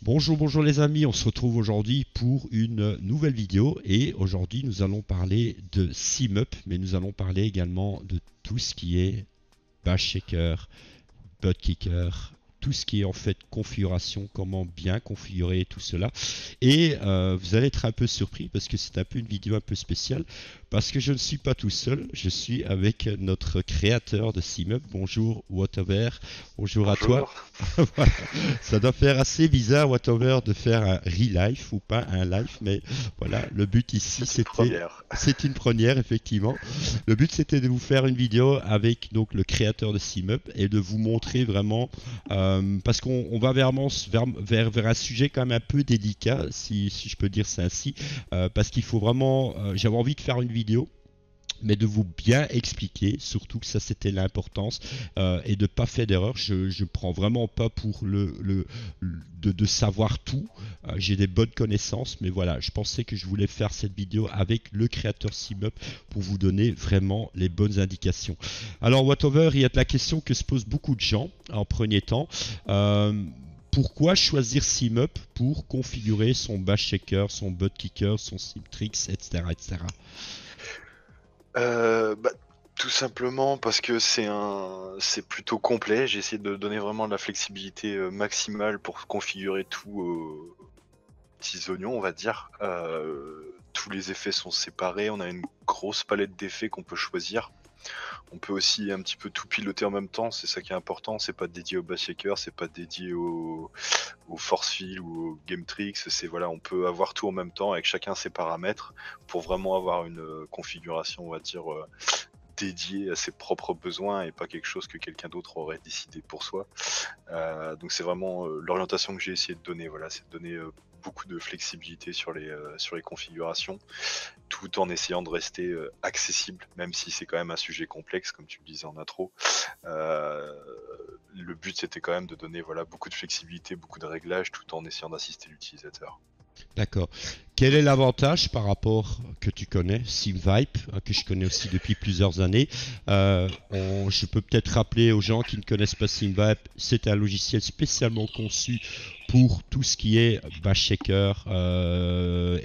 Bonjour, bonjour les amis, on se retrouve aujourd'hui pour une nouvelle vidéo et aujourd'hui nous allons parler de SimUp, mais nous allons parler également de tout ce qui est bash shaker, butt kicker, tout ce qui est en fait configuration, comment bien configurer tout cela. Et vous allez être un peu surpris parce que c'est un peu une vidéo un peu spéciale, parce que je ne suis pas tout seul, je suis avec notre créateur de SimUp. Bonjour Watover, bonjour à toi. Bonjour. Voilà. Ça doit faire assez bizarre Watover de faire un re-life ou pas un live, mais voilà, le but ici C'est une c'était, première. c'est une première effectivement. Le but c'était de vous faire une vidéo avec donc le créateur de SimUp et de vous montrer vraiment, parce qu'on va vers un sujet quand même un peu délicat, si je peux dire ça ainsi, parce qu'il faut vraiment, j'avais envie de faire une vidéo mais de vous bien expliquer, surtout que ça c'était l'importance, et de ne pas faire d'erreur. Je ne prends vraiment pas pour de savoir tout. J'ai des bonnes connaissances, mais voilà, je pensais que je voulais faire cette vidéo avec le créateur SimUp pour vous donner vraiment les bonnes indications. Alors Watover, il y a de la question que se posent beaucoup de gens en premier temps. Pourquoi choisir SimUp pour configurer son bash shaker, son butt kicker, son simtrix, etc., etc. Bah, tout simplement parce que c'est plutôt complet. J'ai essayé de donner vraiment de la flexibilité maximale pour configurer tout petits oignons, on va dire. Tous les effets sont séparés. On a une grosse palette d'effets qu'on peut choisir. On peut aussi un petit peu tout piloter en même temps, c'est ça qui est important. C'est pas dédié au bass shaker, c'est pas dédié au force field ou au game tricks. C'est voilà, on peut avoir tout en même temps avec chacun ses paramètres pour vraiment avoir une configuration, on va dire, dédiée à ses propres besoins et pas quelque chose que quelqu'un d'autre aurait décidé pour soi. Donc c'est vraiment l'orientation que j'ai essayé de donner. Voilà, c'est de donner beaucoup de flexibilité sur les configurations, tout en essayant de rester accessible, même si c'est quand même un sujet complexe, comme tu le disais en intro. Le but c'était quand même de donner voilà, beaucoup de flexibilité, beaucoup de réglages, tout en essayant d'assister l'utilisateur. D'accord. Quel est l'avantage par rapport que tu connais, SimVibe, que je connais aussi depuis plusieurs années. Je peux peut-être rappeler aux gens qui ne connaissent pas SimVibe, c'est un logiciel spécialement conçu pour tout ce qui est bash shaker,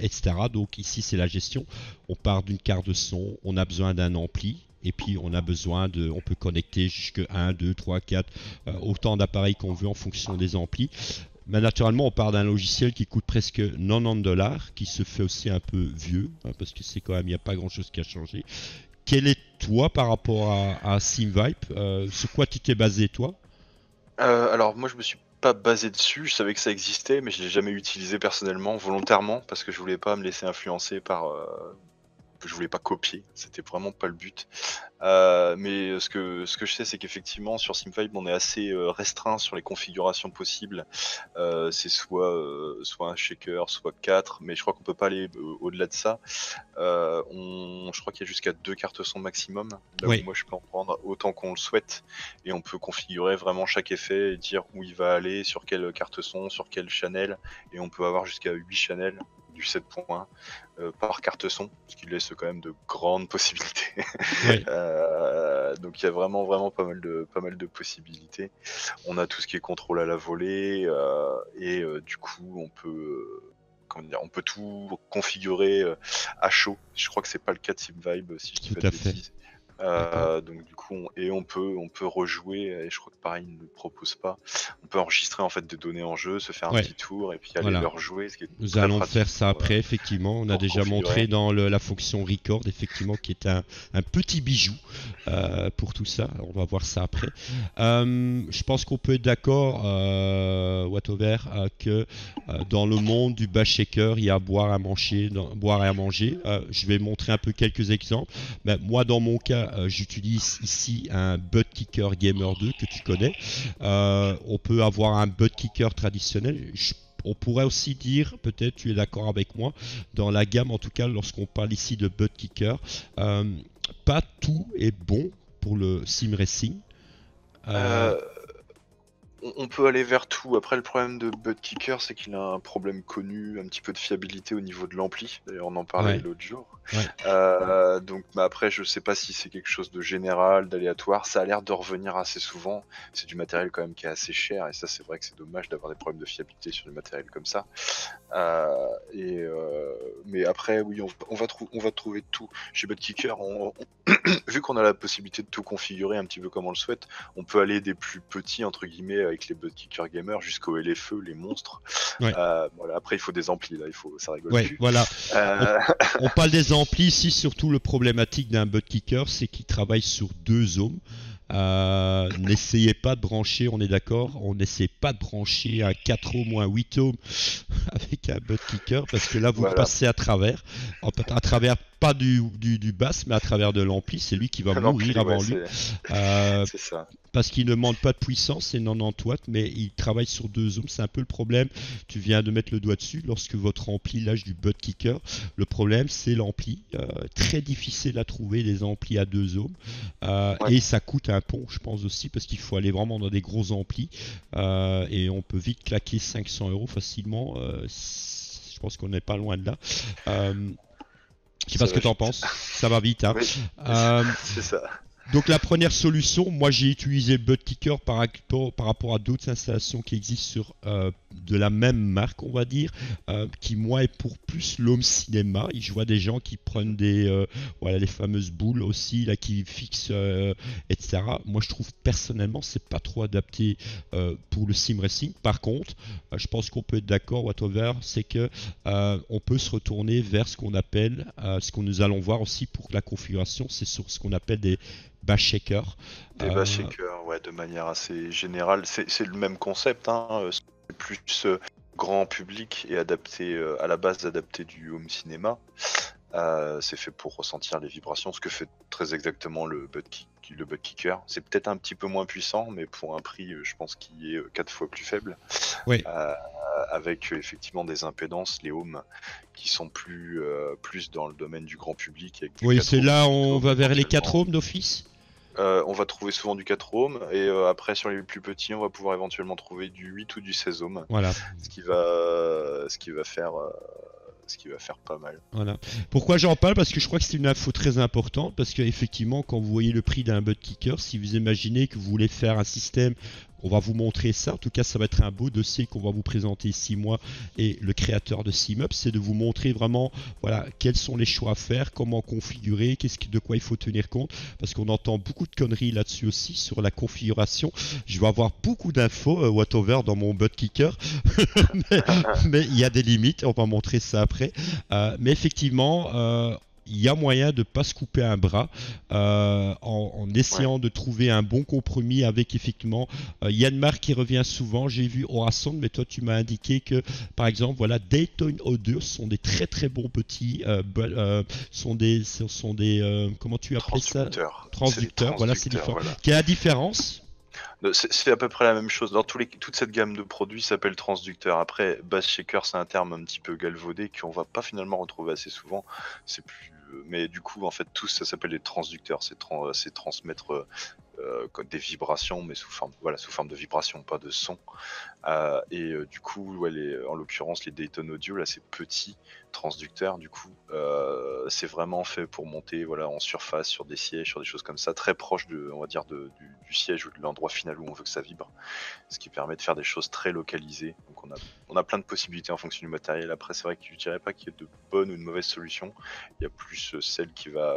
etc. Donc ici c'est la gestion. On part d'une carte de son, on a besoin d'un ampli. Et puis on a besoin on peut connecter jusqu'à 1, 2, 3, 4, autant d'appareils qu'on veut en fonction des amplis. Mais naturellement, on part d'un logiciel qui coûte presque 90$, qui se fait aussi un peu vieux, hein, parce que c'est quand même, il n'y a pas grand-chose qui a changé. Quel est toi par rapport à SimVibe, sur quoi tu t'es basé toi? Alors moi je me suis pas basé dessus, je savais que ça existait, mais je l'ai jamais utilisé personnellement, volontairement, parce que je voulais pas me laisser influencer par je voulais pas copier, c'était vraiment pas le but. Mais ce que je sais, c'est qu'effectivement sur SimVibe, on est assez restreint sur les configurations possibles. C'est soit un shaker, soit 4, mais je crois qu'on peut pas aller au-delà de ça. Je crois qu'il y a jusqu'à 2 cartes son maximum, là où Oui, moi je peux en prendre autant qu'on le souhaite, et on peut configurer vraiment chaque effet et dire où il va aller, sur quelle carte son, sur quel channel, et on peut avoir jusqu'à 8 channels du 7 points par carte son, ce qui laisse quand même de grandes possibilités. oui, Donc il y a vraiment pas mal de possibilités. On a tout ce qui est contrôle à la volée, et du coup comment dire, on peut tout configurer à chaud. Je crois que c'est pas le cas de SimVibe si je dis tout pas de à fait. bêtises. D'accord. Donc du coup, on peut rejouer, et je crois que pareil, il ne le propose pas. On peut enregistrer en fait des données en jeu, se faire un Ouais, petit tour et puis aller voilà. leur jouer, ce qui est Nous très allons pratique faire ça après, effectivement. On a pour déjà montré configurer. dans la fonction record, effectivement, qui est un petit bijou pour tout ça. On va voir ça après. Je pense qu'on peut être d'accord, Watover, que dans le monde du bash shaker, il y a à boire, à manger. Boire et à manger. Je vais montrer un peu quelques exemples. Ben, moi, dans mon cas, j'utilise ici un butt kicker gamer 2 que tu connais. On peut avoir un butt kicker traditionnel. On pourrait aussi dire, peut-être tu es d'accord avec moi, dans la gamme, en tout cas lorsqu'on parle ici de butt kicker, pas tout est bon pour le sim racing. On peut aller vers tout. Après, le problème de Buttkicker, c'est qu'il a un problème connu, un petit peu de fiabilité au niveau de l'ampli. D'ailleurs, on en parlait Ouais. l'autre jour. Ouais. Donc, après, je sais pas si c'est quelque chose de général, d'aléatoire. Ça a l'air de revenir assez souvent. C'est du matériel quand même qui est assez cher, et ça, c'est vrai que c'est dommage d'avoir des problèmes de fiabilité sur du matériel comme ça. Mais après, oui, on va trouver tout. Chez Buttkicker, vu qu'on a la possibilité de tout configurer un petit peu comme on le souhaite, on peut aller des plus petits, entre guillemets, avec les Buttkicker gamers, jusqu'au LFE, les monstres. Ouais. Voilà, après, il faut des amplis, là, ça rigole Ouais, plus. voilà. On parle des amplis ici, surtout le problématique d'un Buttkicker, c'est qu'il travaille sur 2 ohms. N'essayez pas de brancher, on est d'accord, on n'essaie pas de brancher un 4 ohms ou un 8 ohms avec un Buttkicker, parce que là vous Voilà. passez à travers, pas du bass, mais à travers de l'ampli, c'est lui qui va mourir avant lui. C'est ça. Parce qu'il ne demande pas de puissance, c'est 90 watts, mais il travaille sur 2 ohms, c'est un peu le problème. Tu viens de mettre le doigt dessus, lorsque votre ampli lâche du Buttkicker, le problème c'est l'ampli. Très difficile à trouver des amplis à 2 ohms. Ouais. Et ça coûte un pont, je pense aussi, parce qu'il faut aller vraiment dans des gros amplis. Et on peut vite claquer 500 € facilement. Je pense qu'on n'est pas loin de là. Je sais pas ce que tu en penses. Ça va vite, hein. Oui, c'est ça. Donc la première solution, moi j'ai utilisé le Buttkicker par rapport à d'autres installations qui existent sur de la même marque, on va dire, qui moi est pour plus l'home cinéma. Et je vois des gens qui prennent les fameuses boules aussi, là, qui fixent, etc. Moi je trouve personnellement c'est pas trop adapté pour le sim racing. Par contre, je pense qu'on peut être d'accord, Watover, c'est que on peut se retourner vers ce qu'on appelle, ce que nous allons voir aussi pour la configuration, c'est sur ce qu'on appelle des bass shakers. Des bass shakers, ouais, de manière assez générale. C'est le même concept, hein. C'est plus grand public et adapté, à la base adapté du home cinéma. C'est fait pour ressentir les vibrations, ce que fait très exactement le Buttkicker. C'est peut-être un petit peu moins puissant, mais pour un prix, je pense qu'il est 4 fois plus faible. Oui. Avec effectivement des impédances, les ohms, qui sont plus dans le domaine du grand public. Oui, c'est là on va vers les 4 ohms d'office. On va trouver souvent du 4 ohms, et après sur les plus petits, on va pouvoir éventuellement trouver du 8 ou du 16 ohms. Voilà. Ce qui va faire pas mal. Voilà. Pourquoi j'en parle? Parce que je crois que c'est une info très importante, parce qu'effectivement, quand vous voyez le prix d'un Buttkicker, si vous imaginez que vous voulez faire un système, on va vous montrer ça, en tout cas ça va être un beau dossier qu'on va vous présenter ici, moi et le créateur de SimUp, c'est de vous montrer vraiment voilà, quels sont les choix à faire, comment configurer, de quoi il faut tenir compte, parce qu'on entend beaucoup de conneries là-dessus aussi, sur la configuration. Je vais avoir beaucoup d'infos, Watover, dans mon Buttkicker, mais il y a des limites, on va montrer ça après. Mais effectivement, il y a moyen de ne pas se couper un bras en essayant de trouver un bon compromis avec effectivement. Il y a une marque qui revient souvent, j'ai vu Horizon, mais toi tu m'as indiqué que par exemple voilà, Dayton Audio sont des très très bons petits sont des comment tu appelles ça? Transducteurs, voilà, c'est différent. Voilà. Quelle est la différence? C'est à peu près la même chose. Dans toute cette gamme de produits s'appelle transducteur. Après, bass shaker, c'est un terme un petit peu galvaudé qu'on va pas finalement retrouver assez souvent. C'est plus, mais du coup, en fait, tous ça s'appelle des transducteurs. C'est transmettre des vibrations, mais sous forme de vibrations, pas de son. Du coup, en l'occurrence, les Dayton Audio, là, c'est petits transducteurs. Du coup, c'est vraiment fait pour monter, en surface, sur des sièges, sur des choses comme ça, très proche on va dire, du siège ou de l'endroit final où on veut que ça vibre. Ce qui permet de faire des choses très localisées. Donc, on a plein de possibilités en fonction du matériel. Après, c'est vrai que je dirais pas qu'il y ait de bonnes ou de mauvaises solutions. Il y a plus celle qui va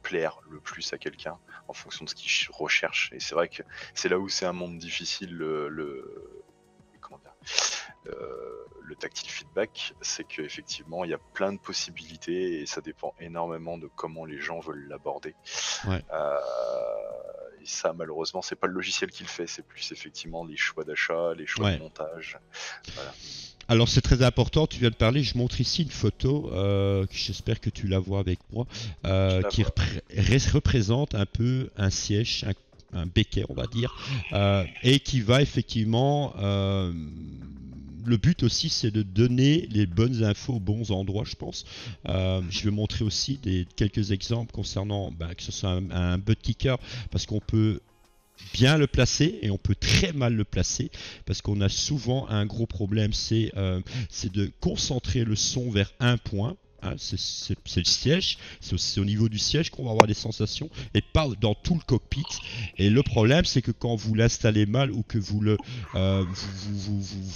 plaire le plus à quelqu'un en fonction de ce qu'il recherche. Et c'est vrai que c'est là où c'est un monde difficile, le tactile feedback, c'est qu'effectivement il y a plein de possibilités et ça dépend énormément de comment les gens veulent l'aborder. Ouais. Et ça, malheureusement, c'est pas le logiciel qui le fait, c'est plus effectivement les choix d'achat, les choix de montage. Voilà. Alors c'est très important, tu viens de parler, je montre ici une photo, j'espère que tu la vois avec moi, qui représente un peu un siège, un béquet on va dire, et qui va effectivement le but aussi, c'est de donner les bonnes infos aux bons endroits, je pense. Je vais montrer aussi quelques exemples concernant que ce soit un butt kicker, parce qu'on peut bien le placer et on peut très mal le placer, parce qu'on a souvent un gros problème, c'est de concentrer le son vers un point. Hein, c'est le siège, c'est au niveau du siège qu'on va avoir des sensations et pas dans tout le cockpit. Et le problème, c'est que quand vous l'installez mal ou que vous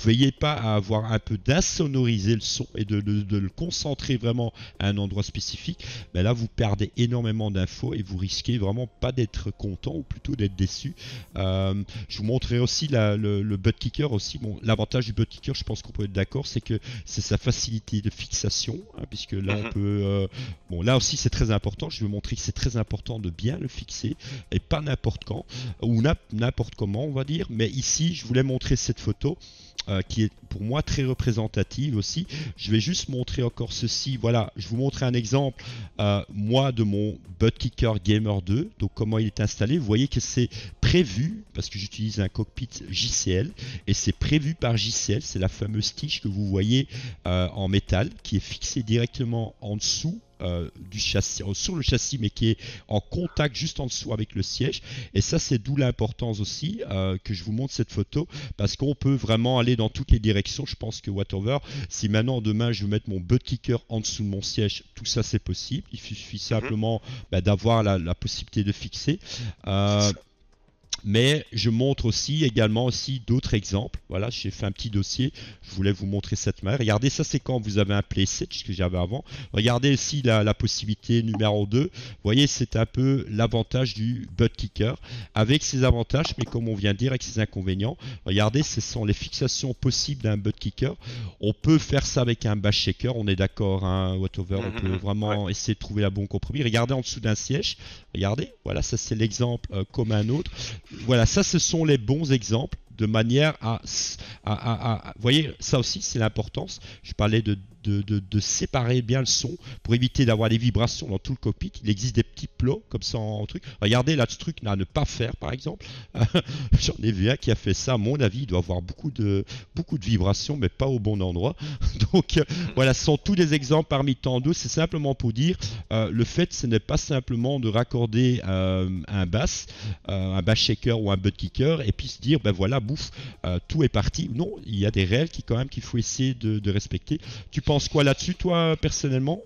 veillez pas à avoir un peu d'insonoriser le son et de le concentrer vraiment à un endroit spécifique, ben là vous perdez énormément d'infos et vous risquez vraiment pas d'être content ou plutôt d'être déçu. Je vous montrerai aussi le butt kicker aussi. Bon, l'avantage du butt kicker, je pense qu'on peut être d'accord, c'est que c'est sa facilité de fixation, hein, puisque là on peut bon, là aussi c'est très important, je vais montrer que c'est très important de bien le fixer et pas n'importe quand ou n'importe comment, on va dire. Mais ici je voulais montrer cette photo qui est pour moi très représentative aussi. Je vais juste montrer encore ceci. Voilà, je vous montre un exemple moi de mon butt kicker Gamer 2, donc comment il est installé. Vous voyez que c'est prévu, parce que j'utilise un cockpit JCL, et c'est prévu par JCL, c'est la fameuse tige que vous voyez en métal, qui est fixée directement en dessous du châssis, sur le châssis, mais qui est en contact juste en dessous avec le siège. Et ça, c'est d'où l'importance aussi que je vous montre cette photo, parce qu'on peut vraiment aller dans toutes les directions. Je pense que whatever, si maintenant demain je veux mettre mon butt kicker en dessous de mon siège, tout ça c'est possible. Il suffit simplement d'avoir la possibilité de fixer. Mais je montre aussi également aussi d'autres exemples. Voilà, j'ai fait un petit dossier. Je voulais vous montrer cette manière. Regardez, ça c'est quand vous avez un playset, ce que j'avais avant. Regardez ici la possibilité numéro 2. Vous voyez, c'est un peu l'avantage du butt kicker. Avec ses avantages, mais comme on vient de dire, avec ses inconvénients. Regardez, ce sont les fixations possibles d'un butt kicker. On peut faire ça avec un bash shaker, on est d'accord, hein, whatever. On peut vraiment essayer de trouver la bonne compromis. Regardez en dessous d'un siège. Regardez, voilà, ça c'est l'exemple comme un autre. Voilà, ça ce sont les bons exemples de manière vous voyez, ça aussi c'est l'importance. Je parlais de séparer bien le son pour éviter d'avoir des vibrations dans tout le cockpit. Il existe des petits plots comme ça en truc. Regardez là, ce truc à ne pas faire par exemple. J'en ai vu un qui a fait ça. À mon avis, il doit avoir beaucoup de vibrations, mais pas au bon endroit. Donc voilà, ce sont tous des exemples parmi tant d'autres. C'est simplement pour dire le fait, ce n'est pas simplement de raccorder un bass shaker ou un butt kicker et puis se dire ben voilà, bouffe, tout est parti. Non, il y a des règles qu'il faut essayer de respecter. Tu penses quoi là-dessus, toi, personnellement?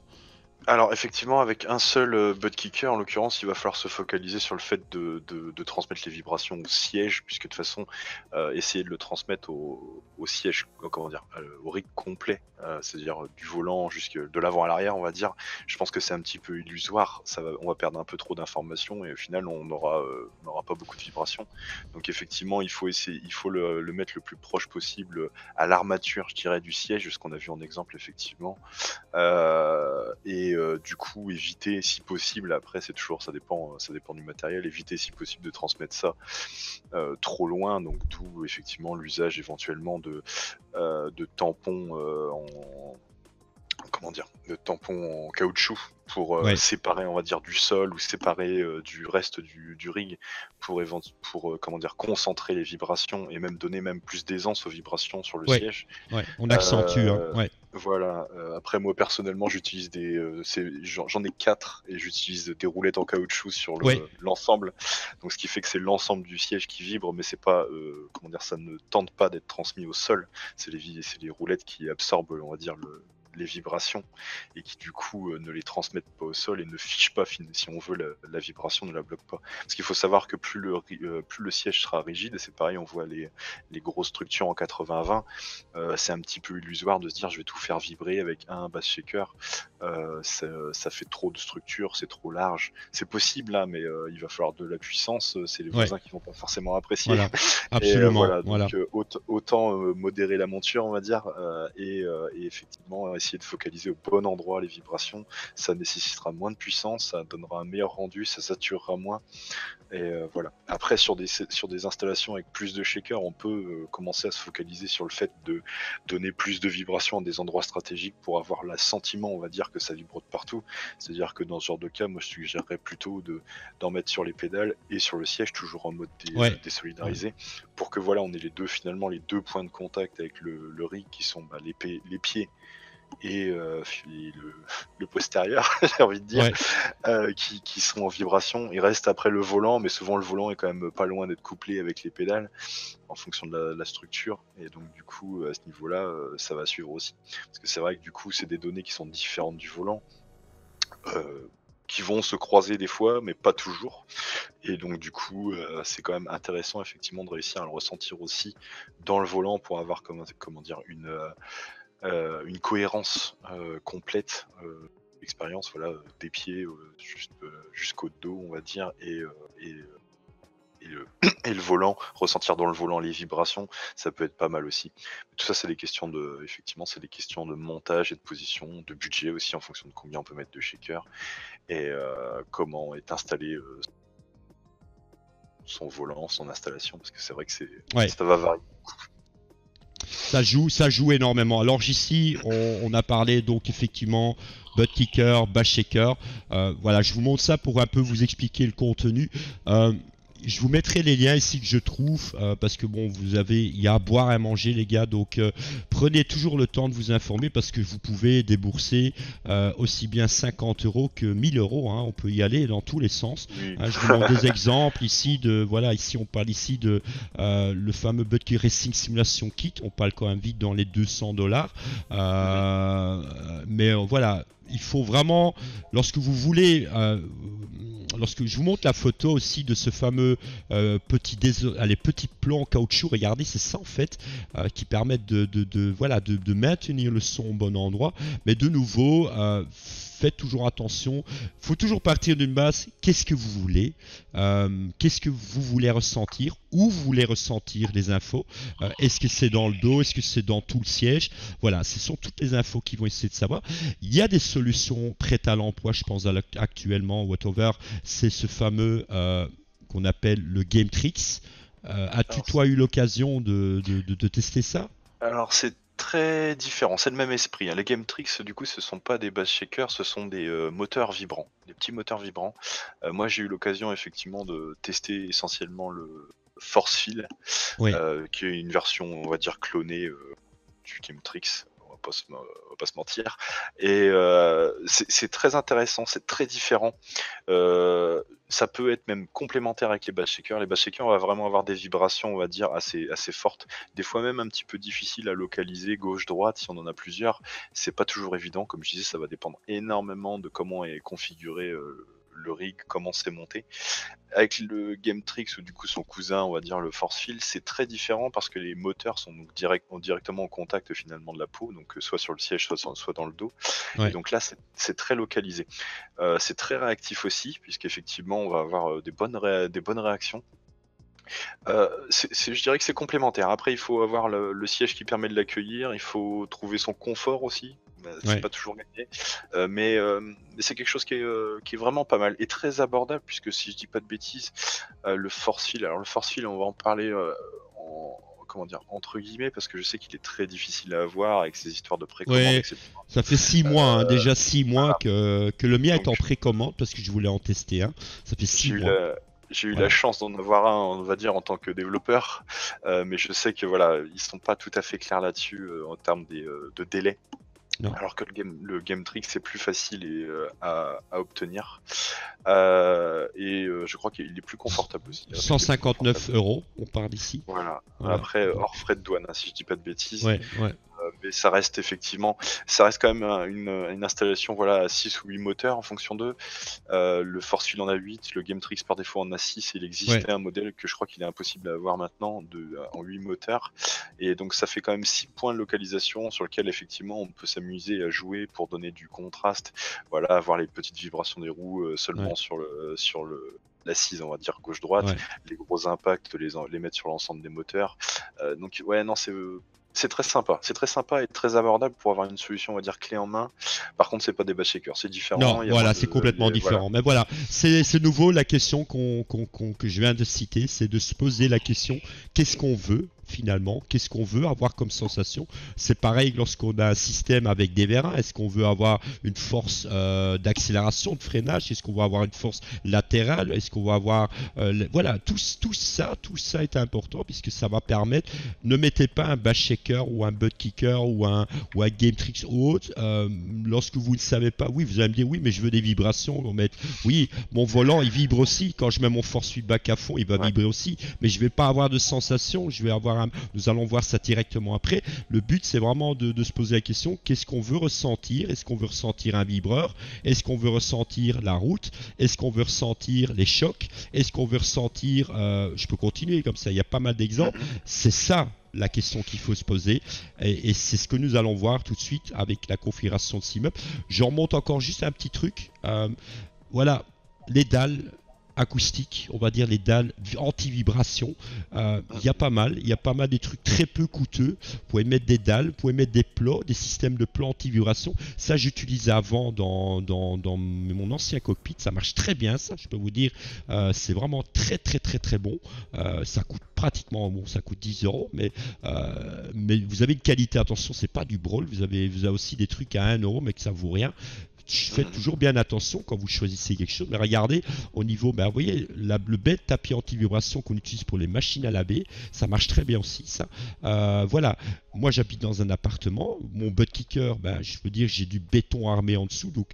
Alors effectivement, avec un seul butt kicker, en l'occurrence, il va falloir se focaliser sur le fait de transmettre les vibrations au siège, puisque de toute façon, essayer de le transmettre au siège, comment dire, au rig complet, c'est-à-dire du volant jusque de l'avant à l'arrière, on va dire. Je pense que c'est un petit peu illusoire. On va perdre un peu trop d'informations et au final, on n'aura pas beaucoup de vibrations. Donc effectivement, il faut le mettre le plus proche possible à l'armature, je dirais, du siège, ce qu'on a vu en exemple effectivement. Du coup éviter si possible, après c'est toujours ça dépend du matériel, éviter si possible de transmettre ça trop loin, donc d'où effectivement l'usage éventuellement de tampons de tampons en caoutchouc pour séparer, on va dire, du sol ou séparer du reste du rig pour concentrer les vibrations et même donner plus d'aisance aux vibrations sur le siège. Ouais, on accentue. Voilà. Après, moi personnellement, j'utilise j'en ai 4 et j'utilise des roulettes en caoutchouc sur l'ensemble. Donc, ce qui fait que c'est l'ensemble du siège qui vibre, mais c'est pas, ça ne tente pas d'être transmis au sol. C'est les roulettes qui absorbent, on va dire, les vibrations et qui du coup ne les transmettent pas au sol et ne fichent pas, si on veut, la vibration ne la bloque pas. Parce qu'il faut savoir que plus le siège sera rigide, et c'est pareil, on voit les grosses structures en 80-20, c'est un petit peu illusoire de se dire je vais tout faire vibrer avec un bass shaker. Ça fait trop de structure, c'est trop large. C'est possible là, mais il va falloir de la puissance, c'est les voisins qui vont pas forcément apprécier. Voilà. Absolument. Donc autant modérer la monture, on va dire, et effectivement essayer de focaliser au bon endroit les vibrations. Ça nécessitera moins de puissance, ça donnera un meilleur rendu, ça saturera moins. Et voilà. Après, sur des installations avec plus de shakers, on peut commencer à se focaliser sur le fait de donner plus de vibrations à des endroits stratégiques pour avoir le sentiment, on va dire, que ça vibre de partout. C'est-à-dire que dans ce genre de cas, moi je suggérerais plutôt d'en mettre sur les pédales et sur le siège, toujours en mode désolidarisé, pour que voilà, on ait finalement les deux points de contact avec le rig qui sont les pieds et le postérieur, j'ai envie de dire, qui seront en vibration. Il reste après le volant, mais souvent le volant est quand même pas loin d'être couplé avec les pédales en fonction de la structure, et donc du coup à ce niveau-là ça va suivre aussi, parce que c'est vrai que du coup c'est des données qui sont différentes du volant, qui vont se croiser des fois mais pas toujours, et donc du coup c'est quand même intéressant effectivement de réussir à le ressentir aussi dans le volant pour avoir comment dire une cohérence complète, expérience, voilà, des pieds jusqu'au dos, on va dire, et le volant, ressentir dans le volant les vibrations, ça peut être pas mal aussi. Tout ça, c'est des questions c'est des questions de montage et de position, de budget aussi, en fonction de combien on peut mettre de shaker, et comment est installé son volant, son installation, parce que c'est vrai que ça va varier. Ça joue énormément. Alors ici, on a parlé donc effectivement butt kicker, bass shaker. Voilà, je vous montre ça pour un peu vous expliquer le contenu. Je vous mettrai les liens ici que je trouve, parce que bon, il y a à boire et à manger les gars, donc prenez toujours le temps de vous informer, parce que vous pouvez débourser aussi bien 50 € que 1000 €, hein, on peut y aller dans tous les sens. Oui. Je vous montre des exemples ici ici on parle ici de le fameux Butt Kicker Racing Simulation Kit, on parle quand même vite dans les 200 $, mais voilà. Il faut vraiment, lorsque vous voulez, lorsque je vous montre la photo aussi de ce fameux petits plans en caoutchouc, regardez, c'est ça en fait qui permettent de maintenir le son au bon endroit. Mais de nouveau, faites toujours attention. Il faut toujours partir d'une base. Qu'est-ce que vous voulez? Qu'est-ce que vous voulez ressentir? Où vous voulez ressentir les infos? Est-ce que c'est dans le dos? Est-ce que c'est dans tout le siège? Voilà, ce sont toutes les infos qu'ils vont essayer de savoir. Il y a des solutions prêtes à l'emploi, je pense actuellement, whatever. C'est ce fameux qu'on appelle le GameTricks. As-tu toi eu l'occasion de tester ça? Alors c'est très différent, c'est le même esprit, hein. Les GameTricks, du coup, ce sont pas des bass shakers, ce sont des moteurs vibrants, des petits moteurs vibrants. Moi, j'ai eu l'occasion effectivement de tester essentiellement le Forcefield, qui est une version, on va dire, clonée du GameTricks. On va pas se mentir. Et c'est très intéressant, c'est très différent. Ça peut être même complémentaire avec les bass shakers. Les bass shakers, on va vraiment avoir des vibrations, on va dire, assez fortes. Des fois même un petit peu difficiles à localiser, gauche-droite, si on en a plusieurs. C'est pas toujours évident. Comme je disais, ça va dépendre énormément de comment est configuré le rig, comment c'est monté. Avec le GameTricks, ou du coup son cousin, on va dire le Forcefield, c'est très différent parce que les moteurs sont donc directement en contact finalement de la peau, donc soit sur le siège, soit dans le dos. Et donc là, c'est très localisé. C'est très réactif aussi, puisqu'effectivement, on va avoir des bonnes réactions. Je dirais que c'est complémentaire. Après, il faut avoir le siège qui permet de l'accueillir, il faut trouver son confort aussi. C'est pas toujours gagné, mais c'est quelque chose qui est vraiment pas mal et très abordable, puisque si je dis pas de bêtises, le Forcefield, on va en parler comment dire, entre guillemets, parce que je sais qu'il est très difficile à avoir avec ces histoires de précommande, etc. Ça fait 6 mois, déjà 6 mois que le mien est en précommande, parce que je voulais en tester un. Ça fait 6 mois. J'ai eu la chance d'en avoir un, on va dire, en tant que développeur, mais je sais que voilà, ils sont pas tout à fait clairs là-dessus en termes de délai. Non. Alors que le GameTricks c'est plus facile à obtenir, et je crois qu'il est plus confortable aussi. 159 €, on parle ici. Voilà. Après hors frais de douane, hein, si je dis pas de bêtises. Ouais. Mais ça reste quand même une installation, voilà, à 6 ou 8 moteurs en fonction d'eux. Le Forcefield en a 8, le GameTricks par défaut en a 6, et il existait un modèle que je crois qu'il est impossible à avoir maintenant en 8 moteurs. Et donc ça fait quand même 6 points de localisation sur lesquels effectivement on peut s'amuser à jouer pour donner du contraste. Voilà, avoir les petites vibrations des roues seulement sur l'assise, on va dire gauche-droite, les gros impacts, les mettre sur l'ensemble des moteurs. Donc non, c'est très sympa et très abordable pour avoir une solution, on va dire, clé en main. Par contre, c'est pas des bass shakers, c'est différent. Non, voilà, c'est complètement différent. Mais voilà, c'est nouveau la question que je viens de citer, c'est de se poser la question, qu'est-ce qu'on veut finalement. Qu'est-ce qu'on veut avoir comme sensation? C'est pareil lorsqu'on a un système avec des vérins. Est-ce qu'on veut avoir une force d'accélération, de freinage? Est-ce qu'on va avoir une force latérale? Est-ce qu'on va avoir... voilà, tout ça est important puisque ça va permettre... Ne mettez pas un bash shaker ou un butt kicker ou un game tricks ou autre. Lorsque vous ne savez pas, oui, vous allez me dire, oui, mais je veux des vibrations. Oui, mon volant, il vibre aussi. Quand je mets mon force feedback à fond, il va vibrer aussi. Mais je ne vais pas avoir de sensation. Nous allons voir ça directement après. Le but, c'est vraiment de se poser la question, qu'est-ce qu'on veut ressentir? Est-ce qu'on veut ressentir un vibreur? Est-ce qu'on veut ressentir la route? Est-ce qu'on veut ressentir les chocs? Est-ce qu'on veut ressentir... je peux continuer comme ça, il y a pas mal d'exemples. C'est ça la question qu'il faut se poser et c'est ce que nous allons voir tout de suite avec la configuration de SimUp. Je remonte encore juste un petit truc. Voilà, les dalles acoustiques, on va dire les dalles anti-vibration, il y a pas mal des trucs très peu coûteux. Vous pouvez mettre des dalles, vous pouvez mettre des plots, des systèmes de plots anti-vibration. Ça j'utilisais avant dans mon ancien cockpit, ça marche très bien ça, je peux vous dire, c'est vraiment très bon. Ça coûte pratiquement, bon ça coûte 10 €, mais vous avez une qualité, attention, c'est pas du brawl, vous avez aussi des trucs à 1 € mais que ça vaut rien. Faites toujours bien attention quand vous choisissez quelque chose. Mais regardez, au niveau, vous voyez, le bête tapis anti-vibration qu'on utilise pour les machines à laver, ça marche très bien aussi, ça. Voilà, moi j'habite dans un appartement, mon butt kicker, je veux dire, j'ai du béton armé en dessous, donc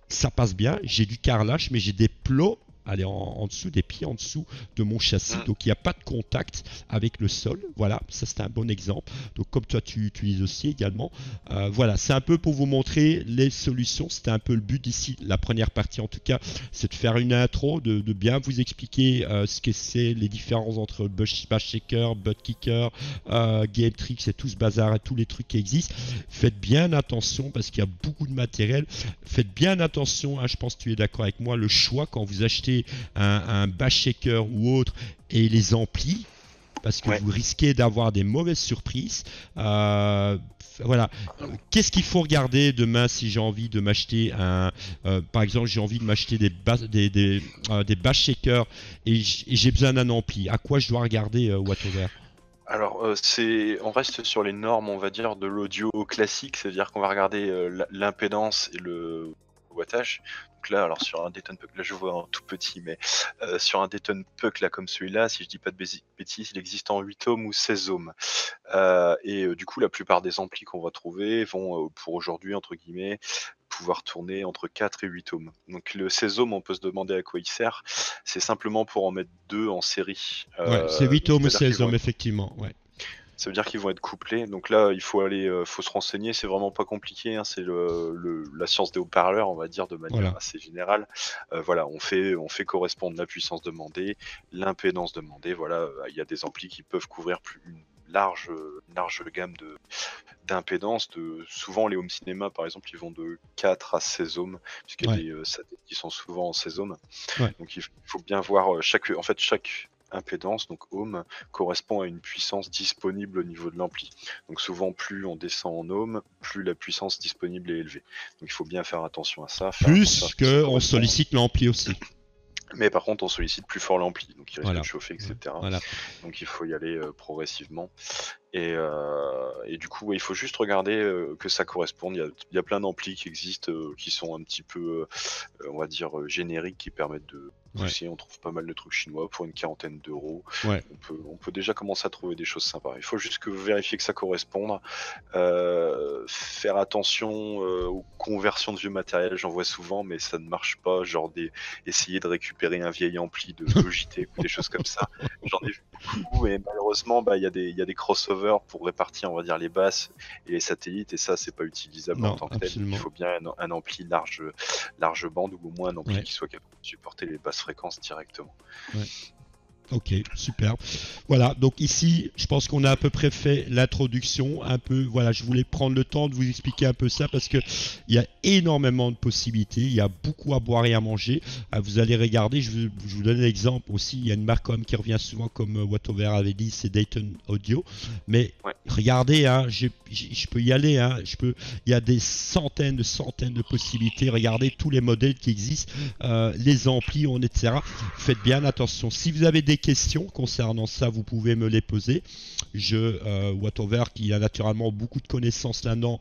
ça passe bien. J'ai du carrelage, mais j'ai des plots en dessous, des pieds en dessous de mon châssis, donc il n'y a pas de contact avec le sol. Voilà, ça c'est un bon exemple. Donc comme toi tu utilises aussi également, voilà, c'est un peu pour vous montrer les solutions. C'était un peu le but d'ici, la première partie en tout cas, c'est de faire une intro, de bien vous expliquer ce que c'est, les différences entre bash shaker, butt kicker, game tricks et tout ce bazar et tous les trucs qui existent. Faites bien attention parce qu'il y a beaucoup de matériel. Faites bien attention, hein, je pense que tu es d'accord avec moi, le choix quand vous achetez un bash shaker ou autre et les amplis, parce que vous risquez d'avoir des mauvaises surprises. Voilà. Qu'est-ce qu'il faut regarder demain si j'ai envie de m'acheter par exemple, j'ai envie de m'acheter des bash shakers et j'ai besoin d'un ampli. À quoi je dois regarder, Watover? Alors, on reste sur les normes, on va dire, de l'audio classique, c'est-à-dire qu'on va regarder l'impédance et le wattage. Donc là, alors sur un Dayton Puck, là je vois en tout petit, mais sur un Dayton Puck là comme celui-là, si je dis pas de bêtises, il existe en 8 ohms ou 16 ohms. Du coup, la plupart des amplis qu'on va trouver vont, pour aujourd'hui, entre guillemets, pouvoir tourner entre 4 et 8 ohms. Donc le 16 ohms, on peut se demander à quoi il sert. C'est simplement pour en mettre deux en série. C'est 8 ohms ou 16 ohms, effectivement. Ouais. Ça veut dire qu'ils vont être couplés. Donc là, il faut faut se renseigner. C'est vraiment pas compliqué, hein. C'est la science des haut-parleurs, on va dire, de manière assez générale. Voilà, on fait correspondre la puissance demandée, l'impédance demandée. Voilà, il y a des amplis qui peuvent couvrir une large gamme d'impédance. Souvent, les home cinéma, par exemple, ils vont de 4 à 16 ohms, puisqu'il y a des satellites qui sont souvent en 16 ohms. Donc il faut bien voir chaque impédance, donc ohm, correspond à une puissance disponible au niveau de l'ampli. Donc souvent, plus on descend en ohm, plus la puissance disponible est élevée. Donc il faut bien faire attention à ça. Plus qu'on sollicite l'ampli aussi. Mais par contre, on sollicite plus fort l'ampli, donc il risque de chauffer, etc. Donc il faut y aller progressivement. Et du coup, il faut juste regarder que ça corresponde. Il y a plein d'amplis qui existent, qui sont un petit peu, on va dire, génériques, qui permettent de pousser. On trouve pas mal de trucs chinois pour une quarantaine d'euros. On peut déjà commencer à trouver des choses sympas. Il faut juste que vous vérifiez que ça corresponde. Faire attention aux conversions de vieux matériel, j'en vois souvent, mais ça ne marche pas. Genre essayer de récupérer un vieil ampli de Logitech ou des choses comme ça. J'en ai vu beaucoup, et malheureusement, il y a des crossovers pour répartir, on va dire, les basses et les satellites, et ça c'est pas utilisable en tant que tel. Il faut bien un ampli large bande, ou au moins un ampli qui soit capable de supporter les basses fréquences directement. Ok, super. Voilà, donc ici, je pense qu'on a à peu près fait l'introduction. Un peu, voilà, je voulais prendre le temps de vous expliquer un peu ça parce que il y a énormément de possibilités. Il y a beaucoup à boire et à manger. Vous allez regarder, je vous donne un exemple aussi. Il y a une marque qui revient souvent, comme Watover avait dit, c'est Dayton Audio. Mais regardez, hein, je peux y aller. Hein, il y a des centaines de possibilités. Regardez tous les modèles qui existent, les amplis, etc. Faites bien attention. Si vous avez des questions concernant ça, vous pouvez me les poser. Watover, qui a naturellement beaucoup de connaissances là-dedans,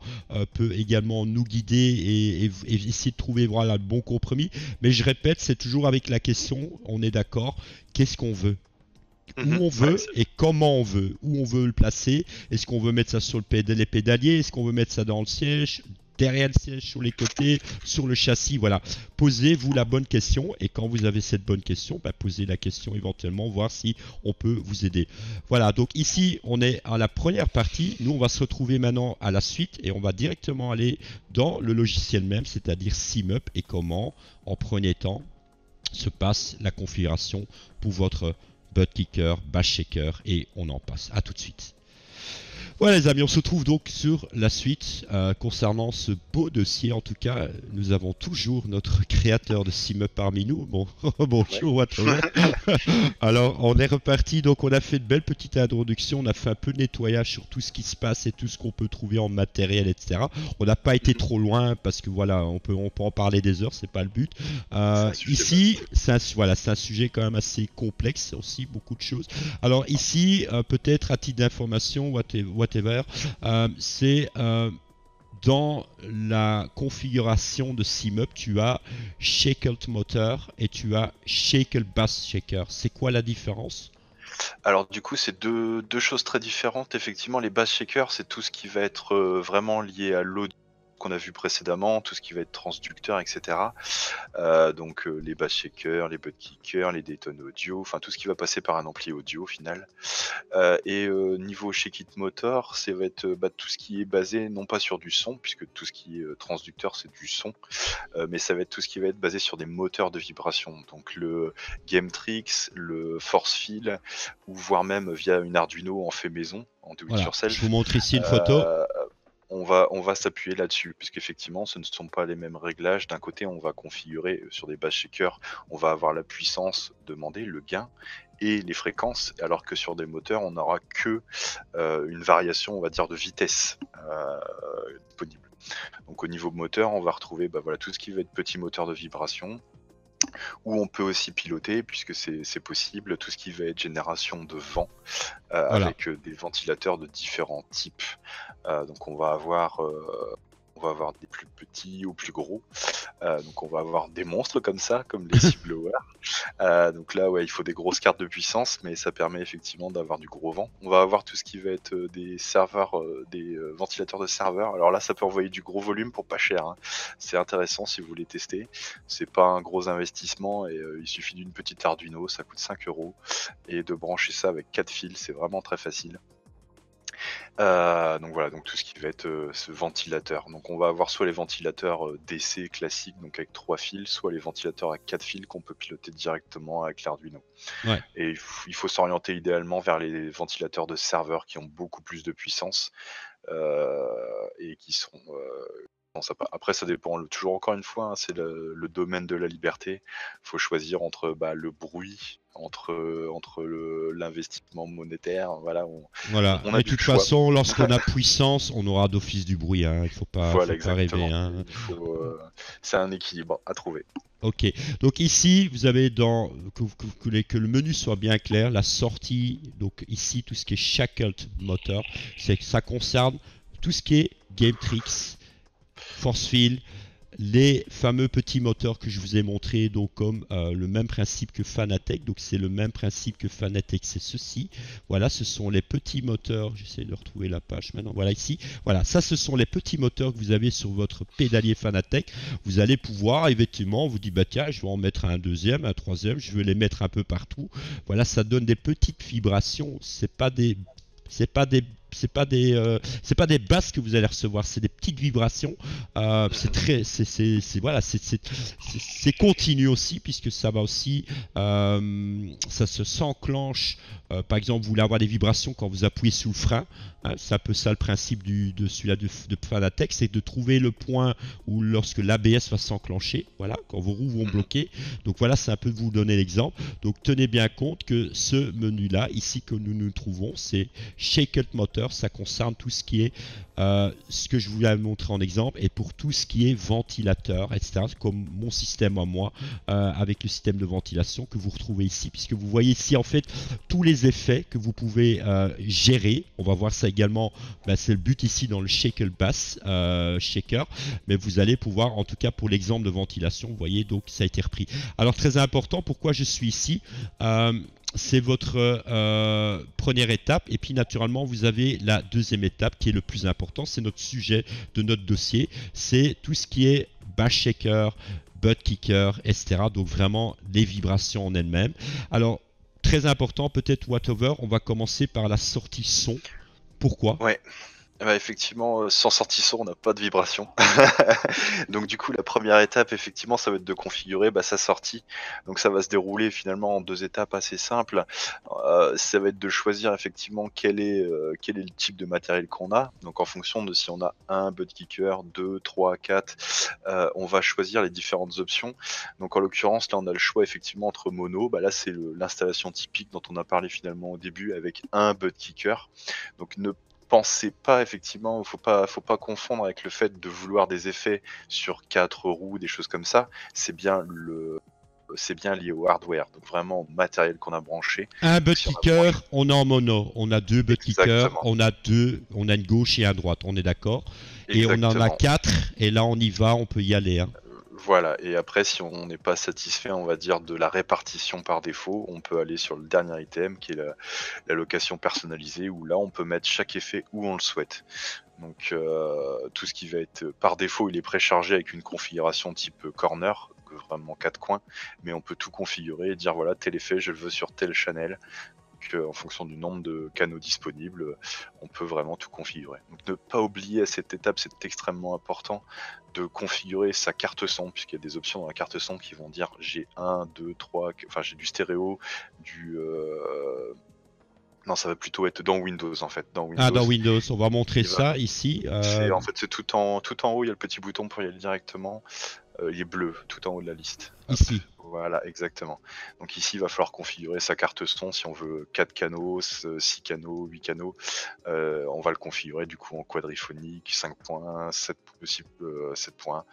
peut également nous guider et essayer de trouver voilà, le bon compromis. Mais je répète, c'est toujours avec la question, on est d'accord, qu'est-ce qu'on veut? Où on veut et comment on veut, où on veut le placer. Est-ce qu'on veut mettre ça sur les pédaliers? Est-ce qu'on veut mettre ça dans le siège, derrière le siège, sur les côtés, sur le châssis? Voilà, posez-vous la bonne question et quand vous avez cette bonne question, posez la question éventuellement, voir si on peut vous aider. Voilà, donc ici on est à la première partie. Nous on va se retrouver maintenant à la suite et on va directement aller dans le logiciel même, c'est-à-dire SimUp, et comment en premier temps se passe la configuration pour votre butt kicker, bash shaker, et on en passe. À tout de suite. Voilà les amis, on se retrouve donc sur la suite concernant ce beau dossier. En tout cas, nous avons toujours notre créateur de SimUp parmi nous. Bon, bonjour Watover. Alors, on est reparti. Donc, on a fait de belles petites introductions. On a fait un peu de nettoyage sur tout ce qui se passe et tout ce qu'on peut trouver en matériel, etc. On n'a pas été trop loin parce que voilà, on peut en parler des heures. C'est pas le but. Ici, c'est un sujet quand même assez complexe aussi, beaucoup de choses. Alors ici, peut-être à titre d'information, whatever, c'est dans la configuration de SimUp, tu as Shakelt Motor et tu as Shakel Bass Shaker. C'est quoi la différence? Alors du coup, c'est deux choses très différentes. Effectivement, les bass shakers, c'est tout ce qui va être vraiment lié à l'audio qu'on a vu précédemment, tout ce qui va être transducteur, etc. Donc les bass shakers, les butt kickers, les Dayton audio, enfin tout ce qui va passer par un ampli audio au final. Et niveau Shake It Motor, ça va être tout ce qui est basé non pas sur du son, puisque tout ce qui est transducteur c'est du son, mais ça va être tout ce qui va être basé sur des moteurs de vibration. Donc le Gametrix, le Forcefield, ou voire même via une Arduino en fait maison, en do it yourself. Je vous montre ici une photo. On va s'appuyer là-dessus, puisqu'effectivement, ce ne sont pas les mêmes réglages. D'un côté, on va configurer sur des bass shakers, on va avoir la puissance demandée, le gain, et les fréquences, alors que sur des moteurs, on n'aura que une variation, on va dire, de vitesse disponible. Donc au niveau moteur, on va retrouver tout ce qui va être petit moteur de vibration, où on peut aussi piloter, puisque c'est possible, tout ce qui va être génération de vent, avec des ventilateurs de différents types. Donc on va avoir des plus petits ou plus gros. Donc on va avoir des monstres comme ça, comme les Seablowers. Donc là, il faut des grosses cartes de puissance, mais ça permet effectivement d'avoir du gros vent. On va avoir tout ce qui va être des serveurs, des ventilateurs de serveurs. Alors là, ça peut envoyer du gros volume pour pas cher, hein. C'est intéressant si vous voulez tester. C'est pas un gros investissement et il suffit d'une petite Arduino, ça coûte 5 € et de brancher ça avec 4 fils, c'est vraiment très facile. Donc voilà, donc tout ce qui va être ce ventilateur. Donc on va avoir soit les ventilateurs DC classiques, donc avec 3 fils, soit les ventilateurs à 4 fils qu'on peut piloter directement avec l'Arduino. Et il faut s'orienter idéalement vers les ventilateurs de serveur qui ont beaucoup plus de puissance et qui seront après, ça dépend toujours encore une fois, hein, c'est le domaine de la liberté. Il faut choisir entre le bruit, entre l'investissement monétaire. Voilà. On a de toute façon, lorsqu'on a puissance, on aura d'office du bruit. Hein. Il ne faut pas rêver. Hein. C'est un équilibre à trouver. Ok, donc ici vous avez que le menu soit bien clair, la sortie, donc ici tout ce qui est Shakelt Motor, ça concerne tout ce qui est Gametrix, Forcefield, les fameux petits moteurs que je vous ai montrés, donc comme le même principe que Fanatec, donc c'est le même principe que Fanatec, c'est ceci. Voilà, ce sont les petits moteurs, j'essaie de retrouver la page maintenant, voilà ici. Voilà, ça ce sont les petits moteurs que vous avez sur votre pédalier Fanatec. Vous allez pouvoir, effectivement, vous dites, tiens, je vais en mettre un deuxième, un troisième, je vais les mettre un peu partout. Voilà, ça donne des petites vibrations, c'est pas des basses que vous allez recevoir, c'est des petites vibrations. C'est continu aussi, puisque ça va aussi, ça s'enclenche. Par exemple, vous voulez avoir des vibrations quand vous appuyez sous le frein. Hein, c'est un peu ça le principe de celui-là de Fanatec, c'est de trouver le point où lorsque l'ABS va s'enclencher, voilà, quand vos roues vont bloquer. Donc voilà, c'est un peu de vous donner l'exemple. Donc tenez bien compte que ce menu-là, ici que nous nous trouvons, c'est Shakelt Motor. ventilateur, ça concerne tout ce qui est ce que je vous ai montré en exemple, et pour tout ce qui est ventilateur, etc., comme mon système à moi, avec le système de ventilation que vous retrouvez ici, puisque vous voyez ici en fait tous les effets que vous pouvez gérer. On va voir ça également, c'est le but ici dans le shaker bass shaker, mais vous allez pouvoir, en tout cas pour l'exemple de ventilation, vous voyez, donc ça a été repris. Alors très important, pourquoi je suis ici, c'est votre première étape, et puis naturellement vous avez la deuxième étape qui est le plus important, c'est notre sujet de notre dossier, c'est tout ce qui est bass shaker, butt kicker, etc. Donc vraiment les vibrations en elles-mêmes. Alors très important, peut-être whatever, on va commencer par la sortie son. Pourquoi? Ouais. Effectivement, sans sortie son, on n'a pas de vibration. Donc du coup, la première étape, effectivement, ça va être de configurer sa sortie. Donc ça va se dérouler finalement en 2 étapes assez simples. Ça va être de choisir effectivement quel est le type de matériel qu'on a. Donc en fonction de si on a un butt kicker, 2, 3, 4, on va choisir les différentes options. Donc en l'occurrence, là, on a le choix effectivement entre mono. Là, c'est l'installation typique dont on a parlé finalement au début avec un butt kicker. Donc ne pensez pas effectivement, faut pas confondre avec le fait de vouloir des effets sur 4 roues, des choses comme ça. C'est bien lié au hardware, donc vraiment au matériel qu'on a branché. Un butt kicker, on est en mono. On a 2 butt kickers, on a une gauche et une droite, on est d'accord. Et on en a 4, et là on y va, on peut y aller. Hein. Voilà, et après si on n'est pas satisfait, on va dire, de la répartition par défaut, on peut aller sur le dernier item qui est la location personnalisée, où là on peut mettre chaque effet où on le souhaite. Donc tout ce qui va être par défaut, il est préchargé avec une configuration type corner, vraiment 4 coins, mais on peut tout configurer et dire voilà, tel effet je le veux sur tel channel. En fonction du nombre de canaux disponibles, on peut vraiment tout configurer. Donc ne pas oublier à cette étape, c'est extrêmement important de configurer sa carte son, puisqu'il y a des options dans la carte son qui vont dire j'ai 1, 2, 3, enfin j'ai du stéréo, non, ça va plutôt être dans Windows en fait. Dans Windows, on va montrer ça ici. En fait, c'est tout en haut, il y a le petit bouton pour y aller directement. Il est bleu, tout en haut de la liste. Ici. Voilà, exactement. Donc ici, il va falloir configurer sa carte son si on veut 4 canaux, 6 canaux, 8 canaux. On va le configurer du coup en quadriphonique, 5 points, 7 points.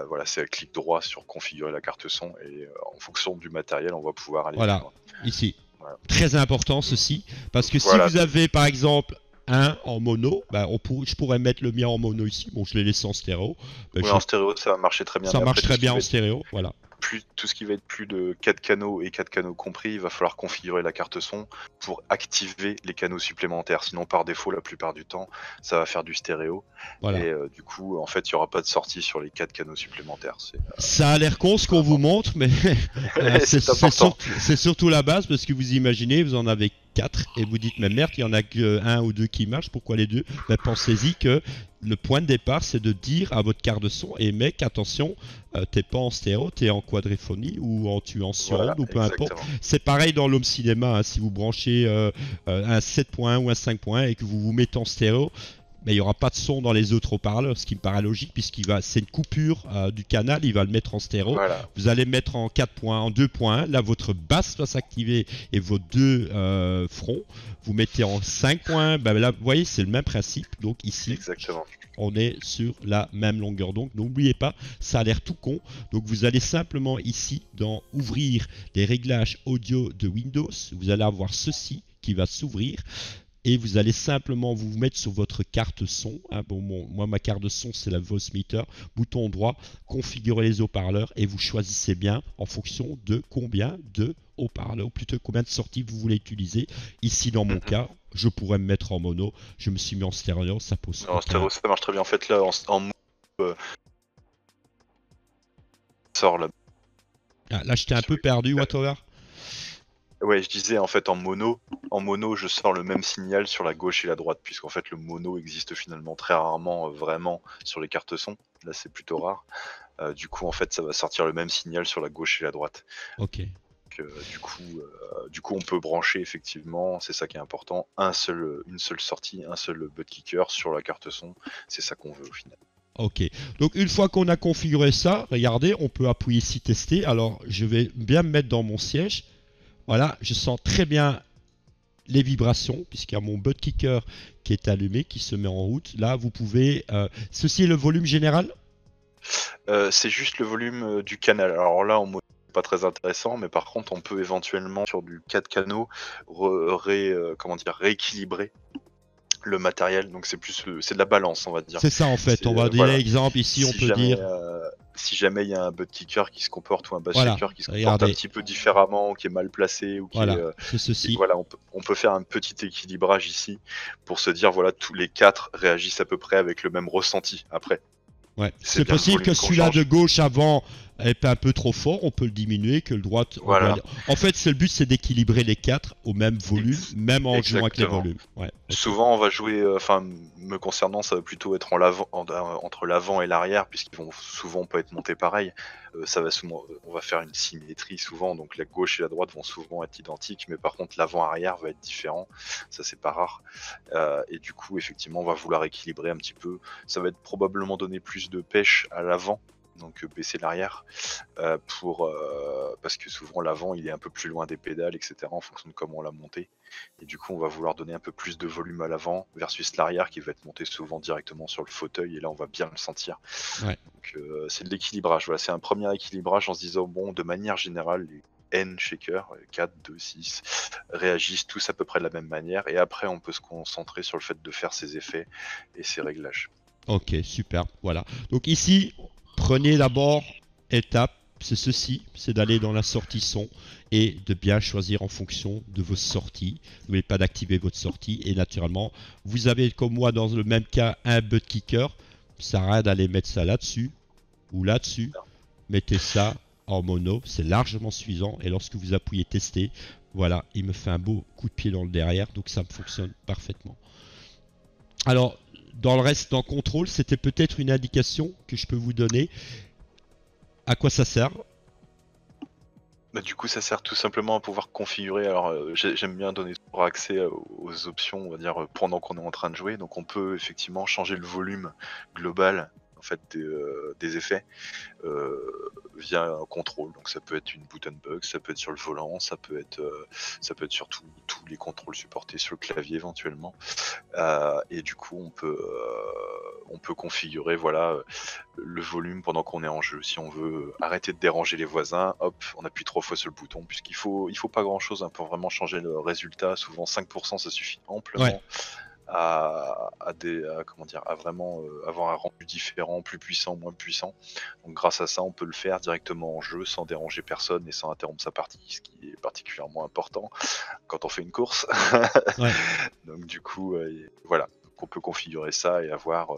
Voilà, c'est un clic droit sur configurer la carte son et en fonction du matériel, on va pouvoir aller. Voilà, ici. Voilà. Très important ceci, parce que si vous avez par exemple un en mono, je pourrais mettre le mien en mono ici. Bon, je l'ai laissé en stéréo. En stéréo, ça va marcher très bien. Ça marche très bien en stéréo, voilà. Tout ce qui va être plus de 4 canaux et 4 canaux compris, il va falloir configurer la carte son pour activer les canaux supplémentaires. Sinon, par défaut, la plupart du temps, ça va faire du stéréo. Voilà. Et du coup, en fait, il n'y aura pas de sortie sur les 4 canaux supplémentaires. Ça a l'air con ce qu'on vous montre, mais c'est surtout la base, parce que vous imaginez, vous en avez 4 et vous dites mais merde, il y en a que 1 ou 2 qui marchent, pourquoi les 2? Pensez-y que le point de départ, c'est de dire à votre carte de son, et mec, attention, t'es pas en stéréo, t'es en quadriphonie ou en surround ou peu importe. C'est pareil dans l'home cinéma, hein, si vous branchez un 7.1 ou un 5.1 et que vous vous mettez en stéréo, mais il n'y aura pas de son dans les autres haut-parleurs, ce qui me paraît logique, c'est une coupure du canal, il va le mettre en stéréo. Voilà. Vous allez mettre en 4 points, en 2.1, là votre basse va s'activer et vos 2 fronts, vous mettez en 5 points, là vous voyez c'est le même principe, donc ici exactement. On est sur la même longueur d'onde, n'oubliez pas, ça a l'air tout con, donc vous allez simplement ici dans ouvrir les réglages audio de Windows, vous allez avoir ceci qui va s'ouvrir. Et vous allez simplement vous mettre sur votre carte son. Hein, moi, ma carte son, c'est la Voicemeeter. Bouton droit, configurer les haut-parleurs et vous choisissez bien en fonction de combien de haut-parleurs, ou plutôt combien de sorties vous voulez utiliser. Ici, dans mon cas, je pourrais me mettre en mono. Je me suis mis en stéréo, ça pose. En stéréo, ça marche très bien. En fait, là, en mono, sort là. Ah, là, j'étais un peu perdu, Watover. Ouais, je disais en fait en mono, je sors le même signal sur la gauche et la droite, puisqu'en fait le mono existe finalement très rarement vraiment sur les cartes son. Là, c'est plutôt rare. Du coup, en fait, ça va sortir le même signal sur la gauche et la droite. Ok. Donc, du coup, on peut brancher effectivement, c'est ça qui est important, une seule sortie, un seul butt kicker sur la carte son. C'est ça qu'on veut au final. Ok, donc une fois qu'on a configuré ça, regardez, on peut appuyer ici tester. Alors, je vais bien me mettre dans mon siège. Voilà, je sens très bien les vibrations, puisqu'il y a mon butt kicker qui est allumé, qui se met en route. Là, vous pouvez... ceci est le volume général? C'est juste le volume du canal. Alors là, en mode pas très intéressant, mais par contre, on peut éventuellement sur du 4 canaux rééquilibrer le matériel. Donc c'est plus c'est de la balance, on va dire. C'est ça en fait, C'est, on va donner voilà. l'exemple ici, on Si peut jamais, dire... si jamais il y a un butt kicker qui se comporte ou un bass Voilà, shaker qui se comporte un regardez, petit peu différemment, ou qui est mal placé, ou qui est, voilà, c'est ceci. voilà, on peut faire un petit équilibrage ici pour se dire voilà, tous les 4 réagissent à peu près avec le même ressenti après. Ouais. C'est C'est bien le possible que volume qu'on celui-là de change. gauche avant est un peu trop fort, on peut le diminuer, que le droite, on doit... Voilà, En fait, c'est le but, c'est d'équilibrer les quatre au même volume, même en jouant avec les exactement. volumes. Ouais, ok. Souvent, on va jouer, enfin, me concernant, ça va plutôt être entre l'avant et l'arrière, puisqu'ils vont souvent pas être montés pareil. Ça va souvent, on va faire une symétrie souvent, donc la gauche et la droite vont souvent être identiques, mais par contre l'avant-arrière va être différent. Ça, c'est pas rare. Et du coup, effectivement, on va vouloir équilibrer un petit peu. Ça va être probablement donner plus de pêche à l'avant. Donc baisser l'arrière parce que souvent l'avant il est un peu plus loin des pédales, etc. en fonction de comment on l'a monté. Et du coup on va vouloir donner un peu plus de volume à l'avant versus l'arrière qui va être monté souvent directement sur le fauteuil et là on va bien le sentir. Ouais. Donc c'est de l'équilibrage, voilà, c'est un premier équilibrage en se disant bon, de manière générale les N shakers, 4, 2, 6, réagissent tous à peu près de la même manière et après on peut se concentrer sur le fait de faire ses effets et ses réglages. Ok, super, voilà. Donc ici, prenez d'abord étape, c'est ceci, c'est d'aller dans la sortie son et de bien choisir en fonction de vos sorties. N'oubliez pas d'activer votre sortie et naturellement, vous avez comme moi dans le même cas un butt kicker. Ça sert à rien d'aller mettre ça là-dessus ou là-dessus. Mettez ça en mono, c'est largement suffisant et lorsque vous appuyez tester, voilà, il me fait un beau coup de pied dans le derrière, donc ça me fonctionne parfaitement. Alors, dans le reste, dans contrôle, c'était peut-être une indication que je peux vous donner. À quoi ça sert? Bah, du coup, ça sert tout simplement à pouvoir configurer. Alors, j'aime bien donner toujours accès aux options, on va dire, pendant qu'on est en train de jouer. Donc, on peut effectivement changer le volume global en fait des effets via un contrôle. Donc, ça peut être une button box, ça peut être sur le volant, ça peut être sur tous les contrôles supportés sur le clavier éventuellement. Et du coup, on peut configurer voilà le volume pendant qu'on est en jeu. Si on veut arrêter de déranger les voisins, hop, on appuie 3 fois sur le bouton, puisqu'il faut pas grand chose pour vraiment changer le résultat. Souvent 5% ça suffit Ouais, amplement à vraiment avoir un rendu différent, plus puissant, moins puissant. Donc grâce à ça, on peut le faire directement en jeu sans déranger personne et sans interrompre sa partie, ce qui est particulièrement important quand on fait une course. ouais. Donc du coup, voilà, donc, on peut configurer ça et avoir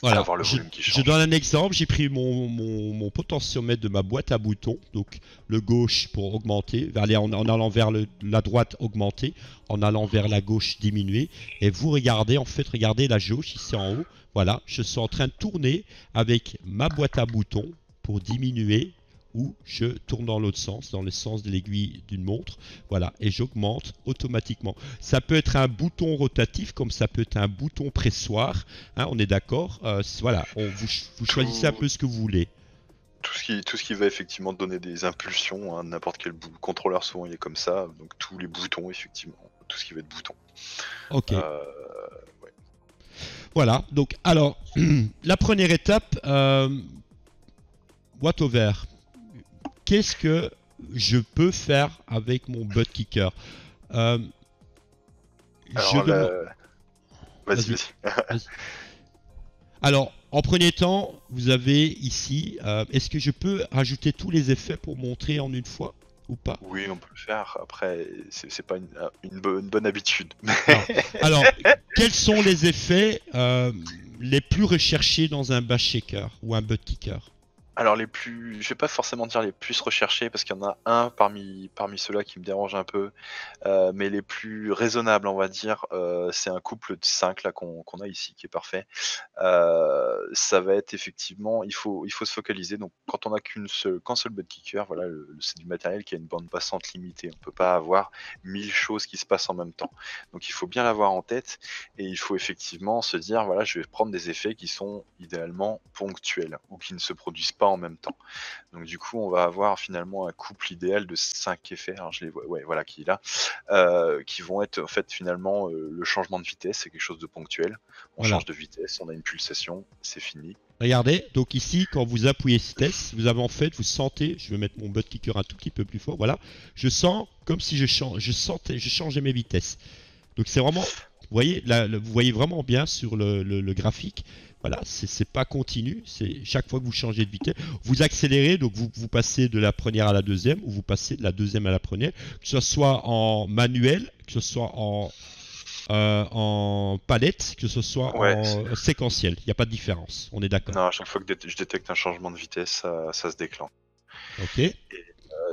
Voilà, le volume qui je change. donne un exemple. J'ai pris mon potentiomètre de ma boîte à boutons, donc le gauche pour augmenter, aller en allant vers la droite augmenter, en allant vers la gauche diminuer. Et vous regardez, en fait, regardez la jauge ici en haut. Voilà, je suis en train de tourner avec ma boîte à boutons pour diminuer ou je tourne dans l'autre sens, dans le sens de l'aiguille d'une montre. Voilà, et j'augmente automatiquement. Ça peut être un bouton rotatif comme ça peut être un bouton pressoir. Hein, on est d'accord. Voilà, vous choisissez un Tout, peu ce que vous voulez. tout ce qui va effectivement donner des impulsions, hein, n'importe quel contrôleur souvent il est comme ça, donc tous les boutons effectivement, tout ce qui va être bouton. Ok. Ouais. Voilà. Donc, alors, la première étape, boîte au vert. Qu'est-ce que je peux faire avec mon butt kicker? Je Alors demande. vas-y, Vas-y. vas-y. Vas-y. Alors, en premier temps, vous avez ici. Est-ce que je peux rajouter tous les effets pour montrer en une fois ou pas? Oui, on peut le faire. Après, c'est pas une bonne habitude. Non. Alors, quels sont les effets les plus recherchés dans un bass shaker ou un butt kicker? Alors je vais pas forcément dire les plus recherchés parce qu'il y en a un parmi ceux-là qui me dérange un peu, mais les plus raisonnables, on va dire, c'est un couple de 5 là qu'on a ici qui est parfait. Ça va être effectivement, il faut se focaliser. Donc quand on a qu'un seul butt kicker, voilà, c'est du matériel qui a une bande passante limitée. On peut pas avoir 1000 choses qui se passent en même temps. Donc il faut bien l'avoir en tête et il faut effectivement se dire voilà, je vais prendre des effets qui sont idéalement ponctuels ou qui ne se produisent pas pas en même temps. Donc du coup, on va avoir finalement un couple idéal de 5 effets, alors je les vois, ouais, voilà qui est là, qui vont être en fait finalement le changement de vitesse, c'est quelque chose de ponctuel. On Voilà. change de vitesse, on a une pulsation, c'est fini. Regardez, donc ici, quand vous appuyez vitesse, vous avez en fait, vous sentez, je vais mettre mon butt kicker un tout petit peu plus fort, voilà, je sens comme si je changeais mes vitesses. Donc c'est vraiment, vous voyez, là, vous voyez vraiment bien sur le graphique, voilà, c'est pas continu, c'est chaque fois que vous changez de vitesse, vous accélérez, donc vous passez de la première à la deuxième, ou vous passez de la deuxième à la première, que ce soit en manuel, que ce soit en palette, que ce soit Ouais, en séquentiel. Il n'y a pas de différence. On est d'accord. non, à chaque fois que je détecte un changement de vitesse, ça se déclenche. Ok.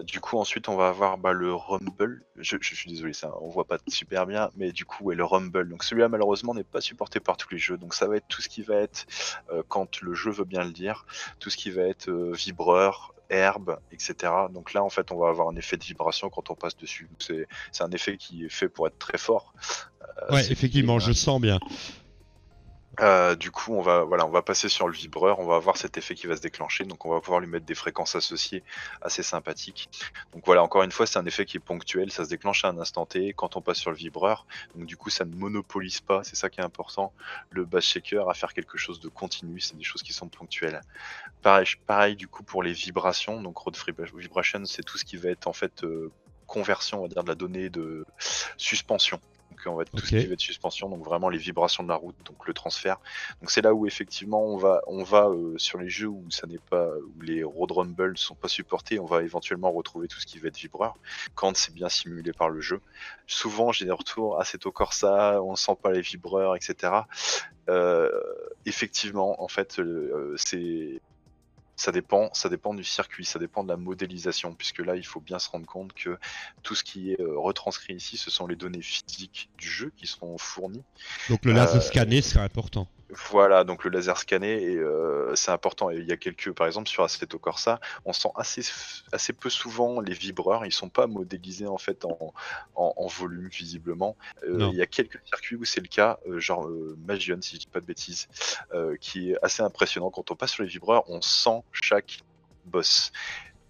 Du coup, ensuite, on va avoir le rumble. Je suis désolé, ça, on voit pas super bien, mais du coup, ouais, le rumble. Donc celui-là, malheureusement, n'est pas supporté par tous les jeux. Donc ça va être tout ce qui va être, quand le jeu veut bien le dire, tout ce qui va être vibreur, herbe, etc. Donc là, en fait, on va avoir un effet de vibration quand on passe dessus. C'est un effet qui est fait pour être très fort. Ouais, C'est effectivement, je sens bien. Du coup, on va passer sur le vibreur, on va avoir cet effet qui va se déclencher, donc on va pouvoir lui mettre des fréquences associées assez sympathiques. Donc voilà, encore une fois, c'est un effet qui est ponctuel, ça se déclenche à un instant T quand on passe sur le vibreur, donc du coup, ça ne monopolise pas, c'est ça qui est important, le bass shaker à faire quelque chose de continu, c'est des choses qui sont ponctuelles. Pareil du coup pour les vibrations, donc Rode Vibration, c'est tout ce qui va être en fait conversion, on va dire, de la donnée de suspension. Donc on va être tout ce qui va être suspension, donc vraiment les vibrations de la route, donc le transfert. Donc c'est là où effectivement on va sur les jeux où ça n'est pas, où les road rumble sont pas supportés, on va éventuellement retrouver tout ce qui va être vibreur quand c'est bien simulé par le jeu. Souvent j'ai des retours à Assetto Corsa, on sent pas les vibreurs, etc. Effectivement, en fait, ça dépend du circuit, ça dépend de la modélisation, puisque là, il faut bien se rendre compte que tout ce qui est retranscrit ici, ce sont les données physiques du jeu qui seront fournies. Donc le laser scanné sera important. Voilà, donc le laser scanné, c'est important. Et il y a par exemple sur Assetto Corsa, on sent assez peu souvent les vibreurs, ils sont pas modélisés en fait en volume visiblement. Il y a quelques circuits où c'est le cas, genre Magion si je dis pas de bêtises, qui est assez impressionnant. Quand on passe sur les vibreurs, on sent chaque boss.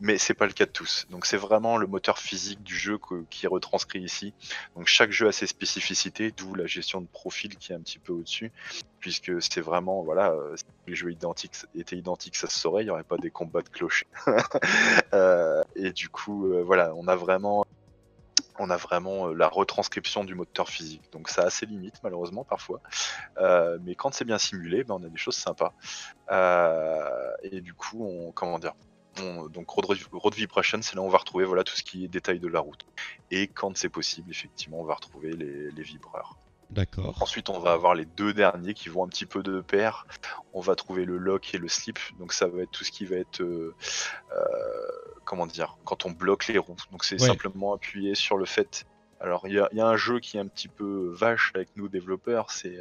Mais c'est pas le cas de tous. Donc c'est vraiment le moteur physique du jeu qui est retranscrit ici. Donc chaque jeu a ses spécificités, d'où la gestion de profil qui est un petit peu au-dessus, puisque c'est vraiment, voilà, si les jeux étaient identiques, ça se saurait, il n'y aurait pas des combats de cloches. Et du coup, voilà, on a vraiment la retranscription du moteur physique. Donc ça a ses limites malheureusement parfois. Mais quand c'est bien simulé, on a des choses sympas. Et du coup, comment dire, donc Road Vibration, c'est là où on va retrouver tout ce qui est détail de la route. Et quand c'est possible, effectivement, on va retrouver les vibreurs. D'accord. Ensuite, on va avoir les deux derniers qui vont un petit peu de pair. On va trouver le lock et le slip. Donc ça va être tout ce qui va être, comment dire, quand on bloque les roues. Donc c'est simplement appuyer sur le fait. Alors il y a un jeu qui est un petit peu vache avec nous développeurs, c'est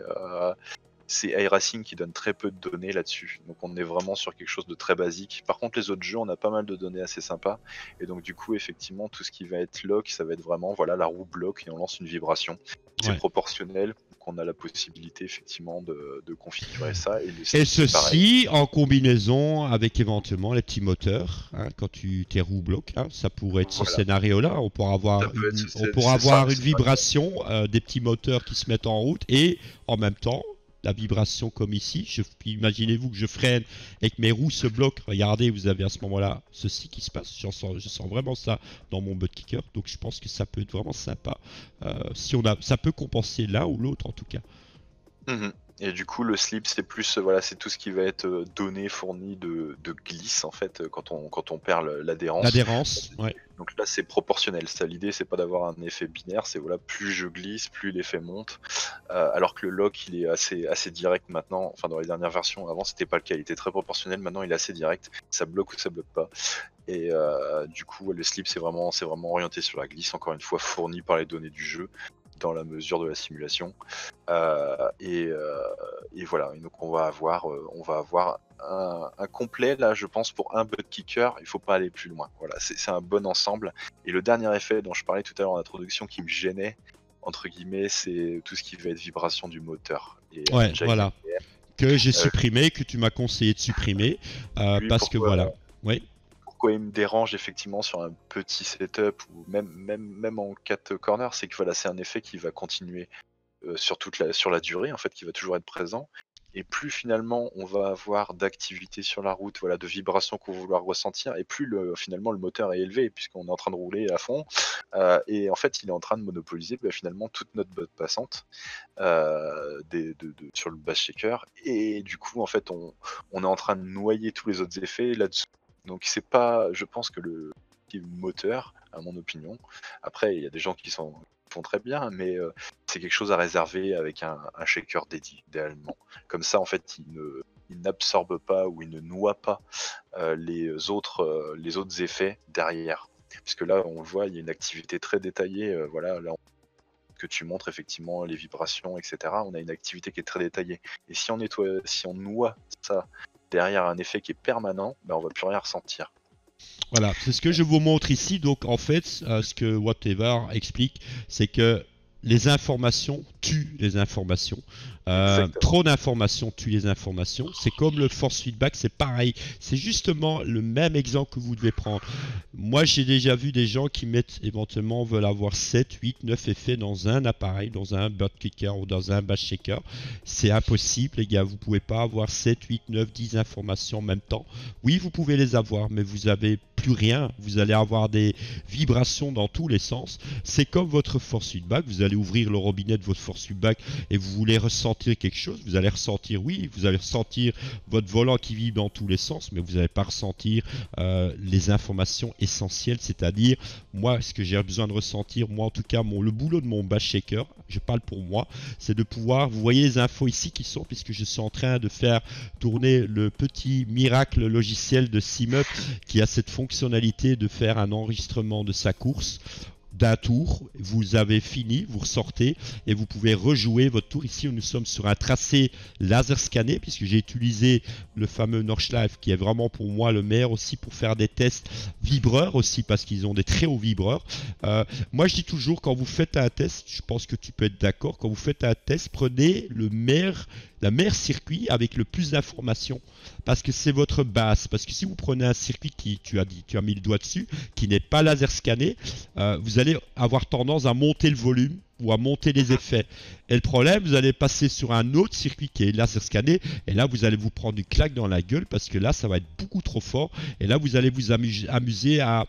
iRacing qui donne très peu de données là-dessus. Donc on est vraiment sur quelque chose de très basique. Par contre, les autres jeux, on a pas mal de données assez sympas. Et donc du coup, effectivement, tout ce qui va être lock, ça va être vraiment, la roue bloque et on lance une vibration. C'est proportionnel. Donc on a la possibilité effectivement de configurer ça. Et ceci en combinaison avec éventuellement les petits moteurs, quand tes roues bloquent. Ça pourrait être ce scénario-là. On pourra avoir une vibration, des petits moteurs qui se mettent en route et en même temps la vibration comme ici. Imaginez-vous que je freine et que mes roues se bloquent. Regardez, vous avez à ce moment-là ceci qui se passe. Je sens vraiment ça dans mon butt kicker. Donc je pense que ça peut être vraiment sympa. Ça peut compenser l'un ou l'autre en tout cas. Et du coup, le slip, c'est plus, c'est tout ce qui va être donné, fourni de glisse en fait, quand on perd l'adhérence. L'adhérence, ouais. Donc là, c'est proportionnel. L'idée, c'est pas d'avoir un effet binaire, c'est plus je glisse, plus l'effet monte. Alors que le lock, il est assez direct maintenant. Enfin, dans les dernières versions, avant, c'était pas le cas. Il était très proportionnel. Maintenant, il est assez direct. Ça bloque ou ça bloque pas. Et du coup, le slip, c'est vraiment orienté sur la glisse. Encore une fois, fourni par les données du jeu, dans la mesure de la simulation. Et voilà. Et donc on va avoir un complet là, je pense, pour un butt kicker. Il faut pas aller plus loin. Voilà, c'est un bon ensemble. Et le dernier effet dont je parlais tout à l'heure en introduction qui me gênait entre guillemets, c'est tout ce qui va être vibration du moteur. Et voilà. Que j'ai supprimé, que tu m'as conseillé de supprimer, parce que voilà. Oui. Pourquoi il me dérange effectivement sur un petit setup ou même en 4 corners, c'est que voilà, c'est un effet qui va continuer sur la durée, en fait, qui va toujours être présent. Et plus finalement on va avoir d'activité sur la route, voilà, de vibrations qu'on va vouloir ressentir, et plus finalement le moteur est élevé puisqu'on est en train de rouler à fond. Et en fait, il est en train de monopoliser finalement toute notre bande passante sur le bass shaker. Et du coup, en fait, on est en train de noyer tous les autres effets là-dessous. Donc c'est pas, je pense que le moteur, à mon opinion. Après, il y a des gens qui font très bien, mais c'est quelque chose à réserver avec un shaker dédié, idéalement. Comme ça, en fait, il n'absorbe pas ou il ne noie pas les autres effets derrière. Puisque là, on le voit, il y a une activité très détaillée. Voilà, là, que tu montres effectivement les vibrations, etc. On a une activité qui est très détaillée. Et si on noie ça derrière un effet qui est permanent, on va plus rien ressentir. Voilà, c'est ce que je vous montre ici. Donc en fait, ce que Whatever explique, c'est que les informations tuent les informations. Trop d'informations tuent les informations. C'est comme le force feedback, c'est pareil. C'est justement le même exemple que vous devez prendre. Moi, j'ai déjà vu des gens qui éventuellement veulent avoir 7, 8, 9 effets dans un appareil, dans un butt kicker ou dans un bass shaker. C'est impossible, les gars. Vous pouvez pas avoir 7, 8, 9, 10 informations en même temps. Oui, vous pouvez les avoir, mais vous avez plus rien. Vous allez avoir des vibrations dans tous les sens. C'est comme votre force feedback. Vous allez ouvrir le robinet de votre force feedback et vous voulez ressentir quelque chose. Vous allez ressentir, oui, vous allez ressentir votre volant qui vibre dans tous les sens, mais vous n'allez pas ressentir les informations essentielles. C'est-à-dire, moi, ce que j'ai besoin de ressentir, moi en tout cas, le boulot de mon bass shaker, je parle pour moi, c'est de pouvoir, vous voyez les infos ici qui sont, puisque je suis en train de faire tourner le petit miracle logiciel de SimUp qui a cette fonctionnalité de faire un enregistrement de sa course d'un tour. Vous avez fini, vous ressortez et vous pouvez rejouer votre tour. Ici, nous sommes sur un tracé laser scanné puisque j'ai utilisé le fameux Nordschleife qui est vraiment pour moi le meilleur aussi pour faire des tests vibreurs aussi parce qu'ils ont des très hauts vibreurs. Moi, je dis toujours quand vous faites un test, je pense que tu peux être d'accord, quand vous faites un test, prenez la meilleure circuit avec le plus d'informations parce que c'est votre base. Parce que si vous prenez un circuit qui, tu as mis le doigt dessus, qui n'est pas laser scanné, vous allez avoir tendance à monter le volume ou à monter les effets. Et le problème, vous allez passer sur un autre circuit qui est laser scanné et là, vous allez vous prendre une claque dans la gueule parce que là, ça va être beaucoup trop fort et là, vous allez vous amuser à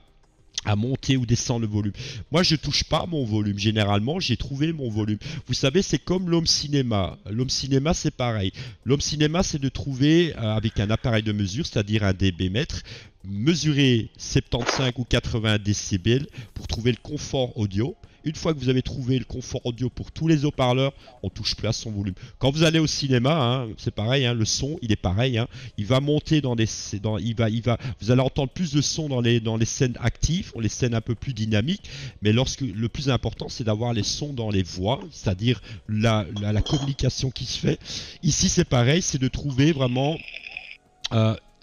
monter ou descendre le volume. Moi, je touche pas mon volume. Généralement, j'ai trouvé mon volume. Vous savez, c'est comme l'homme cinéma. L'homme cinéma, c'est pareil. L'homme cinéma, c'est de trouver avec un appareil de mesure, c'est-à-dire un dB-mètre, mesurer 75 ou 80 décibels pour trouver le confort audio. Une fois que vous avez trouvé le confort audio pour tous les haut-parleurs, on touche plus à son volume. Quand vous allez au cinéma, c'est pareil, le son, il est pareil. Il va monter vous allez entendre plus de son dans les scènes actives, les scènes un peu plus dynamiques. Mais le plus important, c'est d'avoir les sons dans les voix, c'est-à-dire la communication qui se fait. Ici, c'est pareil, c'est de trouver vraiment.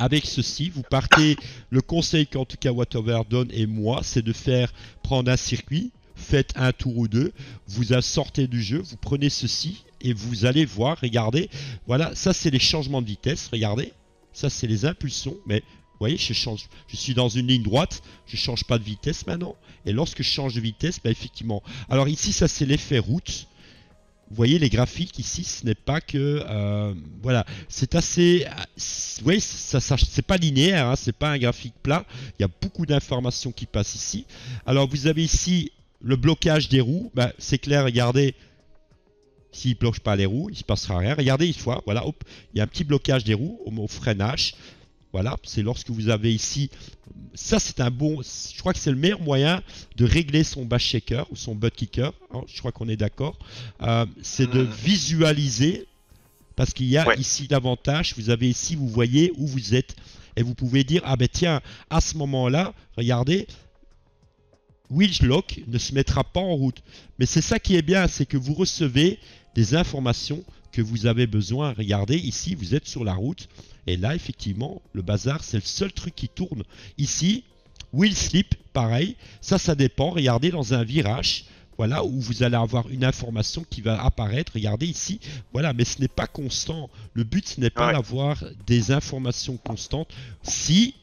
Avec ceci, vous partez. Le conseil qu'en tout cas Whatever donne et moi, c'est de prendre un circuit. Faites un tour ou deux, vous sortez du jeu, vous prenez ceci et vous allez voir, regardez, voilà, ça c'est les changements de vitesse, regardez, ça c'est les impulsions, mais vous voyez, je suis dans une ligne droite, je ne change pas de vitesse maintenant, et lorsque je change de vitesse, effectivement, alors ici ça c'est l'effet route. Vous voyez les graphiques ici, ce n'est pas que voilà, c'est assez, vous voyez, c'est pas linéaire, c'est pas un graphique plat. Il y a beaucoup d'informations qui passent ici. Alors vous avez ici le blocage des roues, c'est clair, regardez, s'il ne bloque pas les roues, il ne se passera rien. Regardez une fois, voilà, hop, il y a un petit blocage des roues au freinage. Voilà, c'est lorsque vous avez ici, ça c'est je crois que c'est le meilleur moyen de régler son bass shaker ou son butt kicker, je crois qu'on est d'accord, c'est de visualiser, parce qu'il y a ici l'avantage, vous avez ici, vous voyez où vous êtes, et vous pouvez dire, tiens, à ce moment-là, regardez, Wheel Lock ne se mettra pas en route. Mais c'est ça qui est bien, c'est que vous recevez des informations que vous avez besoin. Regardez, ici, vous êtes sur la route. Et là, effectivement, le bazar, c'est le seul truc qui tourne. Ici, Wheel Slip, pareil. Ça dépend. Regardez, dans un virage, voilà, où vous allez avoir une information qui va apparaître, regardez ici, voilà, mais ce n'est pas constant. Le but, ce n'est pas Ouais. d'avoir des informations constantes, si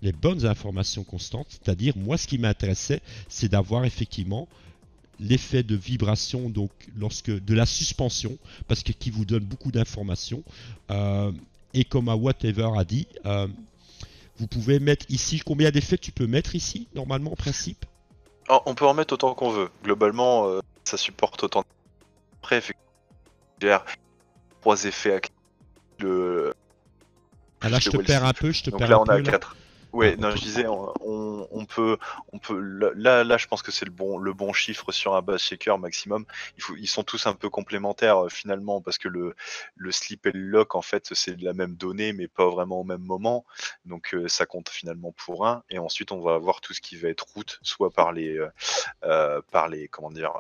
les bonnes informations constantes, c'est-à-dire, moi, ce qui m'intéressait, c'est d'avoir effectivement l'effet de vibration, donc lorsque de la suspension, parce que qui vous donne beaucoup d'informations. Et comme à Whatever a dit, vous pouvez mettre ici, combien d'effets tu peux mettre ici, normalement, en principe? Alors, on peut en mettre autant qu'on veut. Globalement, ça supporte autant. Après, effectivement, j'ai 3 effets actifs. Ah là, je Le te well perds un slip. peu, je te Donc perds un là, on peu, a là. 4. Ah, Ouais, non, ok. je disais, on peut, là, je pense que c'est le bon chiffre sur un base shaker maximum. Ils sont tous un peu complémentaires finalement parce que le slip et le lock, en fait, c'est la même donnée, mais pas vraiment au même moment. Donc ça compte finalement pour un. Et ensuite, on va avoir tout ce qui va être route, soit par les, comment dire,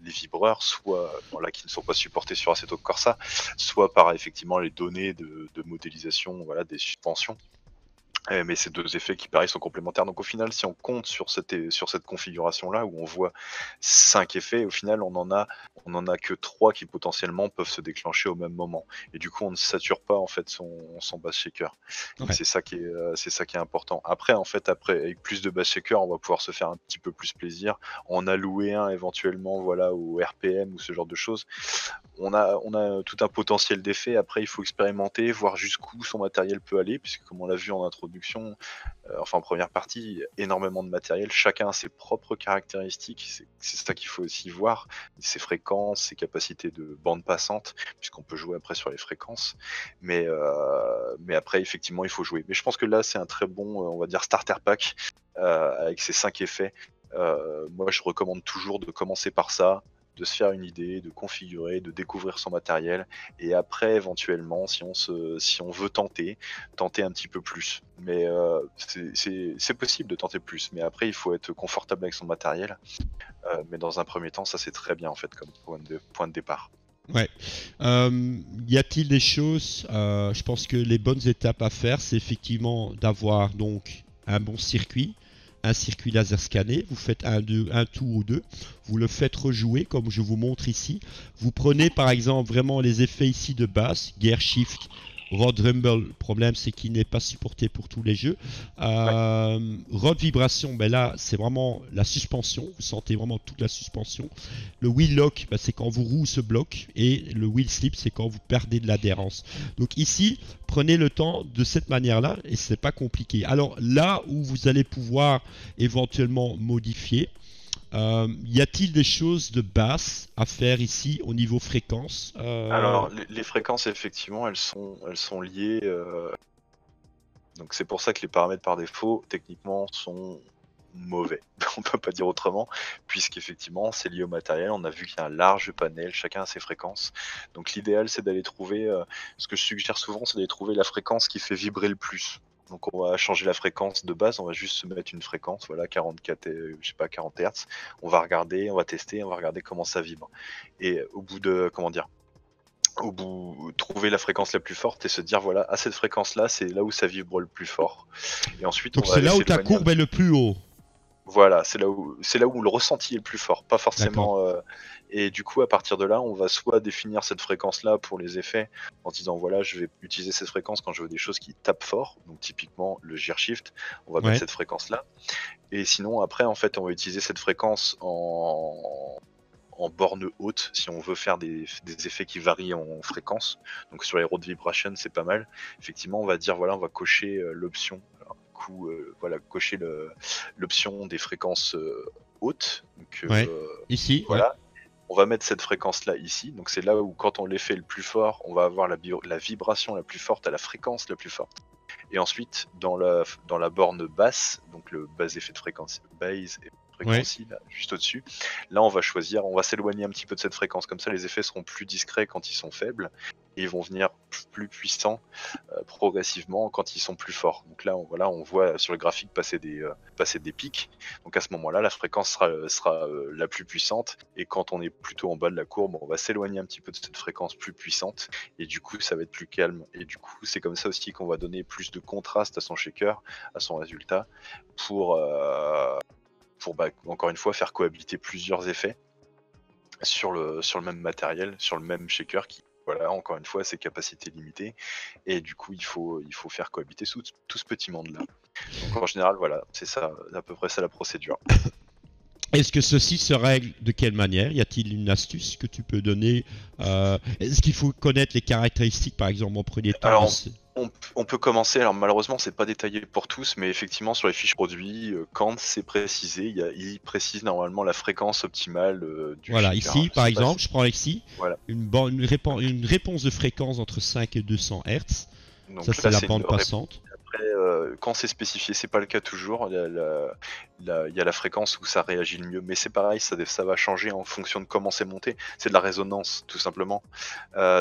les vibreurs, soit voilà, qui ne sont pas supportés sur Assetto Corsa, soit par effectivement les données de modélisation, voilà, des suspensions. Mais ces 2 effets qui pareil sont complémentaires. Donc au final, si on compte sur cette configuration-là où on voit 5 effets, au final on en a que 3 qui potentiellement peuvent se déclencher au même moment. Et du coup, on ne sature pas en fait son bass shaker. Et Ouais. c'est ça qui est important. Après, en fait, avec plus de bass shaker, on va pouvoir se faire un petit peu plus plaisir, en allouer un éventuellement, voilà, au RPM ou ce genre de choses. On a tout un potentiel d'effet. Après, il faut expérimenter, voir jusqu'où son matériel peut aller, puisque comme on l'a vu en introduction, enfin en première partie, énormément de matériel. Chacun a ses propres caractéristiques. C'est ça qu'il faut aussi voir. Ses fréquences, ses capacités de bande passante, puisqu'on peut jouer après sur les fréquences. Mais après, effectivement, il faut jouer. Mais je pense que là, c'est un très bon, on va dire, starter pack avec ces 5 effets. Moi, je recommande toujours de commencer par ça, de se faire une idée, de configurer, de découvrir son matériel, et après éventuellement, si on veut tenter un petit peu plus. Mais c'est possible de tenter plus, mais après il faut être confortable avec son matériel. Mais dans un premier temps, ça c'est très bien en fait comme point de départ. Ouais. Y a-t-il des choses, je pense que les bonnes étapes à faire, c'est effectivement d'avoir donc un bon circuit, un circuit laser scanné. Vous faites un tour ou deux, vous le faites rejouer comme je vous montre ici. Vous prenez par exemple vraiment les effets ici de base, Gear Shift, Rod Rumble. Le problème c'est qu'il n'est pas supporté pour tous les jeux. Ouais. Rod Vibration, ben là c'est vraiment la suspension, vous sentez vraiment toute la suspension. Le wheel lock, bah, c'est quand vos roues se bloquent, et le wheel slip, c'est quand vous perdez de l'adhérence. Donc ici, prenez le temps de cette manière-là, et c'est pas compliqué. Alors là où vous allez pouvoir éventuellement modifier, y a-t-il des choses de basse à faire ici au niveau fréquence? Alors les fréquences effectivement elles sont liées. Donc c'est pour ça que les paramètres par défaut techniquement sont mauvais. On peut pas dire autrement, puisqu'effectivement c'est lié au matériel. On a vu qu'il y a un large panel, chacun a ses fréquences. Donc l'idéal c'est d'aller trouver, ce que je suggère souvent, c'est d'aller trouver la fréquence qui fait vibrer le plus. Donc on va changer la fréquence de base, on va juste se mettre une fréquence, voilà 44, je sais pas 40 Hz. On va regarder, on va tester, on va regarder comment ça vibre. Et au bout de, comment dire, trouver la fréquence la plus forte et se dire voilà, à cette fréquence-là, c'est là où ça vibre le plus fort. Et ensuite, on Donc va c'est aller là où ta s'éloigner un courbe est petit le peu. plus haut. Voilà, c'est là où le ressenti est le plus fort, pas D'accord. forcément. Et du coup, à partir de là, on va soit définir cette fréquence-là pour les effets en disant voilà, je vais utiliser cette fréquence quand je veux des choses qui tapent fort. Donc typiquement le gear shift, on va mettre Ouais. cette fréquence-là. Et sinon, après, en fait, on va utiliser cette fréquence en borne haute si on veut faire des effets qui varient en fréquence. Donc sur les road vibration, c'est pas mal. Effectivement, on va dire voilà, on va cocher l'option. Alors, du coup, voilà, cocher l'option des fréquences hautes. Donc Ouais. Ici, ouais. voilà, on va mettre cette fréquence-là ici. Donc c'est là où quand on l'effet le plus fort, on va avoir la vibration la plus forte à la fréquence la plus forte. Et ensuite, dans la borne basse, donc le base effet de fréquence, base et Ouais. frequency, là, juste au-dessus, là on va choisir, on va s'éloigner un petit peu de cette fréquence, comme ça les effets seront plus discrets quand ils sont faibles, et ils vont venir plus puissants progressivement quand ils sont plus forts. Donc là, on voit sur le graphique passer des pics. Donc à ce moment-là, la fréquence sera la plus puissante. Et quand on est plutôt en bas de la courbe, on va s'éloigner un petit peu de cette fréquence plus puissante. Et du coup, ça va être plus calme. Et du coup, c'est comme ça aussi qu'on va donner plus de contraste à son shaker, à son résultat, pour pour encore une fois faire cohabiter plusieurs effets sur le même matériel, sur le même shaker qui, voilà, encore une fois, a ses capacités limitées, et du coup il faut faire cohabiter tout ce petit monde-là. Donc en général, voilà, c'est ça, à peu près ça la procédure. Est-ce que ceci se règle de quelle manière? Y a-t-il une astuce que tu peux donner? Est-ce qu'il faut connaître les caractéristiques, par exemple, en premier temps Alors, on peut commencer, alors malheureusement c'est pas détaillé pour tous, mais effectivement sur les fiches produits, quand c'est précisé, il précise normalement la fréquence optimale du Voilà, shaker. ici, par exemple, je prends ici, Voilà. une réponse de fréquence entre 5 et 200 Hz. Donc Ça, là c'est la c'est une bande passante. Après, quand c'est spécifié, c'est pas le cas toujours. Il y a la fréquence où ça réagit le mieux, mais c'est pareil, ça va changer en fonction de comment c'est monté. C'est de la résonance, tout simplement.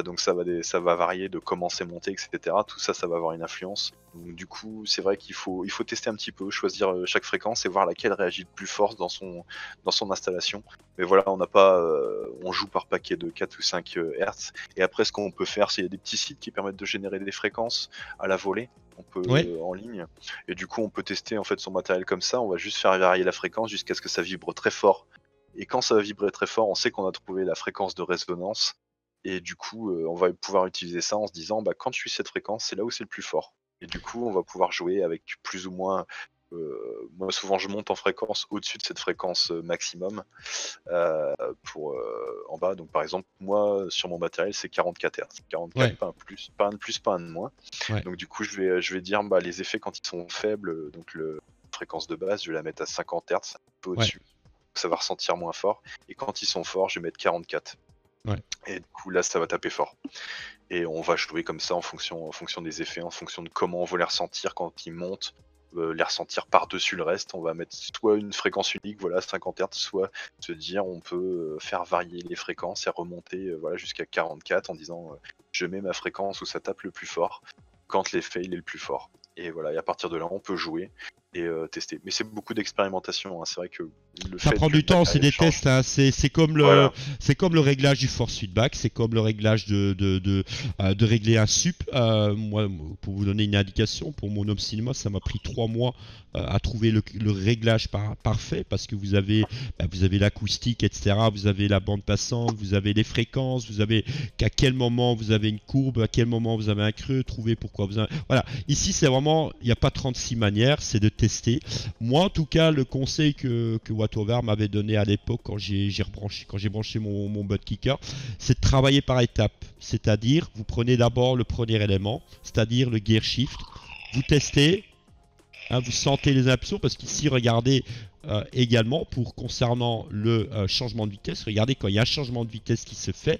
Donc ça va varier de comment c'est monté, etc. Tout ça, ça va avoir une influence. Donc du coup, c'est vrai qu'il faut tester un petit peu, choisir chaque fréquence et voir laquelle réagit le plus fort dans son installation. Mais voilà, on joue par paquet de 4 ou 5 Hz. Et après, ce qu'on peut faire, c'est qu'il y a des petits sites qui permettent de générer des fréquences à la volée. On peut Ouais. en ligne, et du coup on peut tester en fait son matériel comme ça. On va juste faire varier la fréquence jusqu'à ce que ça vibre très fort, et quand ça va vibrer très fort, on sait qu'on a trouvé la fréquence de résonance, et du coup on va pouvoir utiliser ça en se disant quand je suis cette fréquence, c'est là où c'est le plus fort, et du coup on va pouvoir jouer avec plus ou moins moi souvent je monte en fréquence au-dessus de cette fréquence maximum pour en bas. Donc par exemple moi sur mon matériel c'est 44 Hz, 44, Ouais. pas un plus, pas un de plus, pas un de moins. Ouais. Donc du coup je vais dire les effets quand ils sont faibles, donc la fréquence de base je vais la mettre à 50 Hz, un peu Ouais. au-dessus, ça va ressentir moins fort, et quand ils sont forts je vais mettre 44. Ouais. Et du coup là ça va taper fort, et on va jouer comme ça en fonction des effets, en fonction de comment on veut les ressentir quand ils montent, les ressentir par-dessus le reste. On va mettre soit une fréquence unique, voilà 50 Hz, soit se dire on peut faire varier les fréquences et remonter voilà jusqu'à 44 en disant je mets ma fréquence où ça tape le plus fort quand l'effet il est le plus fort. Et voilà, et à partir de là on peut jouer et tester. Mais c'est beaucoup d'expérimentation, hein. C'est vrai que le Ça fait prend que du le temps, c'est matériel des change, tests, hein. C'est comme voilà. le réglage du force feedback, c'est comme le réglage de régler un sup. Moi, pour vous donner une indication, pour mon home cinéma, ça m'a pris 3 mois à trouver le réglage parfait, parce que vous avez l'acoustique, etc. Vous avez la bande passante, vous avez les fréquences, vous avez qu'à quel moment vous avez une courbe, à quel moment vous avez un creux, trouver pourquoi vous avez... Voilà, ici c'est vraiment, il n'y a pas 36 manières, c'est de tester. Moi, en tout cas, le conseil que Watover m'avait donné à l'époque quand j'ai branché mon butt kicker, c'est de travailler par étapes. C'est-à-dire, vous prenez d'abord le premier élément, c'est-à-dire le gear shift. Vous testez, hein, vous sentez les impulsions, parce qu'ici, regardez également, concernant le changement de vitesse, regardez quand il y a un changement de vitesse qui se fait,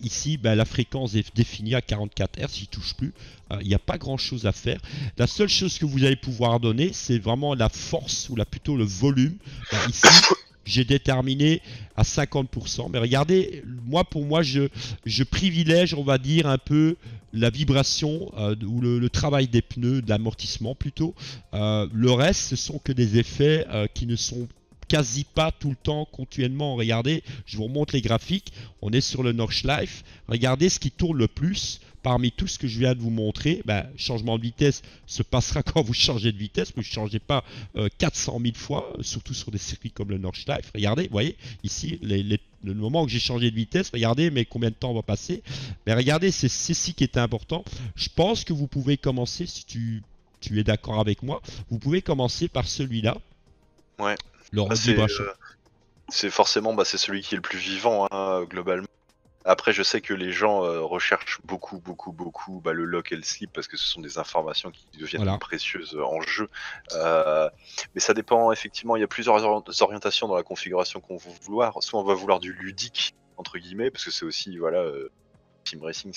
ici, la fréquence est définie à 44 Hz, il ne touche plus, il n'y a pas grand-chose à faire. La seule chose que vous allez pouvoir donner, c'est vraiment la force, ou plutôt le volume. Ici, j'ai déterminé à 50%. Mais regardez, pour moi, je privilège, on va dire, un peu la vibration ou le travail des pneus, de l'amortissement plutôt. Le reste, ce sont que des effets qui ne sont quasi pas tout le temps continuellement. Regardez, je vous remonte les graphiques. On est sur le Nordschleife. Regardez ce qui tourne le plus. Parmi tout ce que je viens de vous montrer, changement de vitesse se passera quand vous changez de vitesse. Vous ne changez pas 400 000 fois, surtout sur des circuits comme le Nordschleife. Regardez, vous voyez, ici, le moment où j'ai changé de vitesse, regardez, mais combien de temps va passer. Mais regardez, c'est ceci qui est important. Je pense que vous pouvez commencer, si tu es d'accord avec moi, vous pouvez commencer par celui-là. Ouais. Le revibration. C'est forcément c'est celui qui est le plus vivant, hein, globalement. Après, je sais que les gens recherchent beaucoup le lock et le slip, parce que ce sont des informations qui deviennent précieuses en jeu. Mais ça dépend, effectivement, il y a plusieurs orientations dans la configuration qu'on va vouloir. Soit on va vouloir du ludique, entre guillemets, parce que c'est aussi, Team Racing,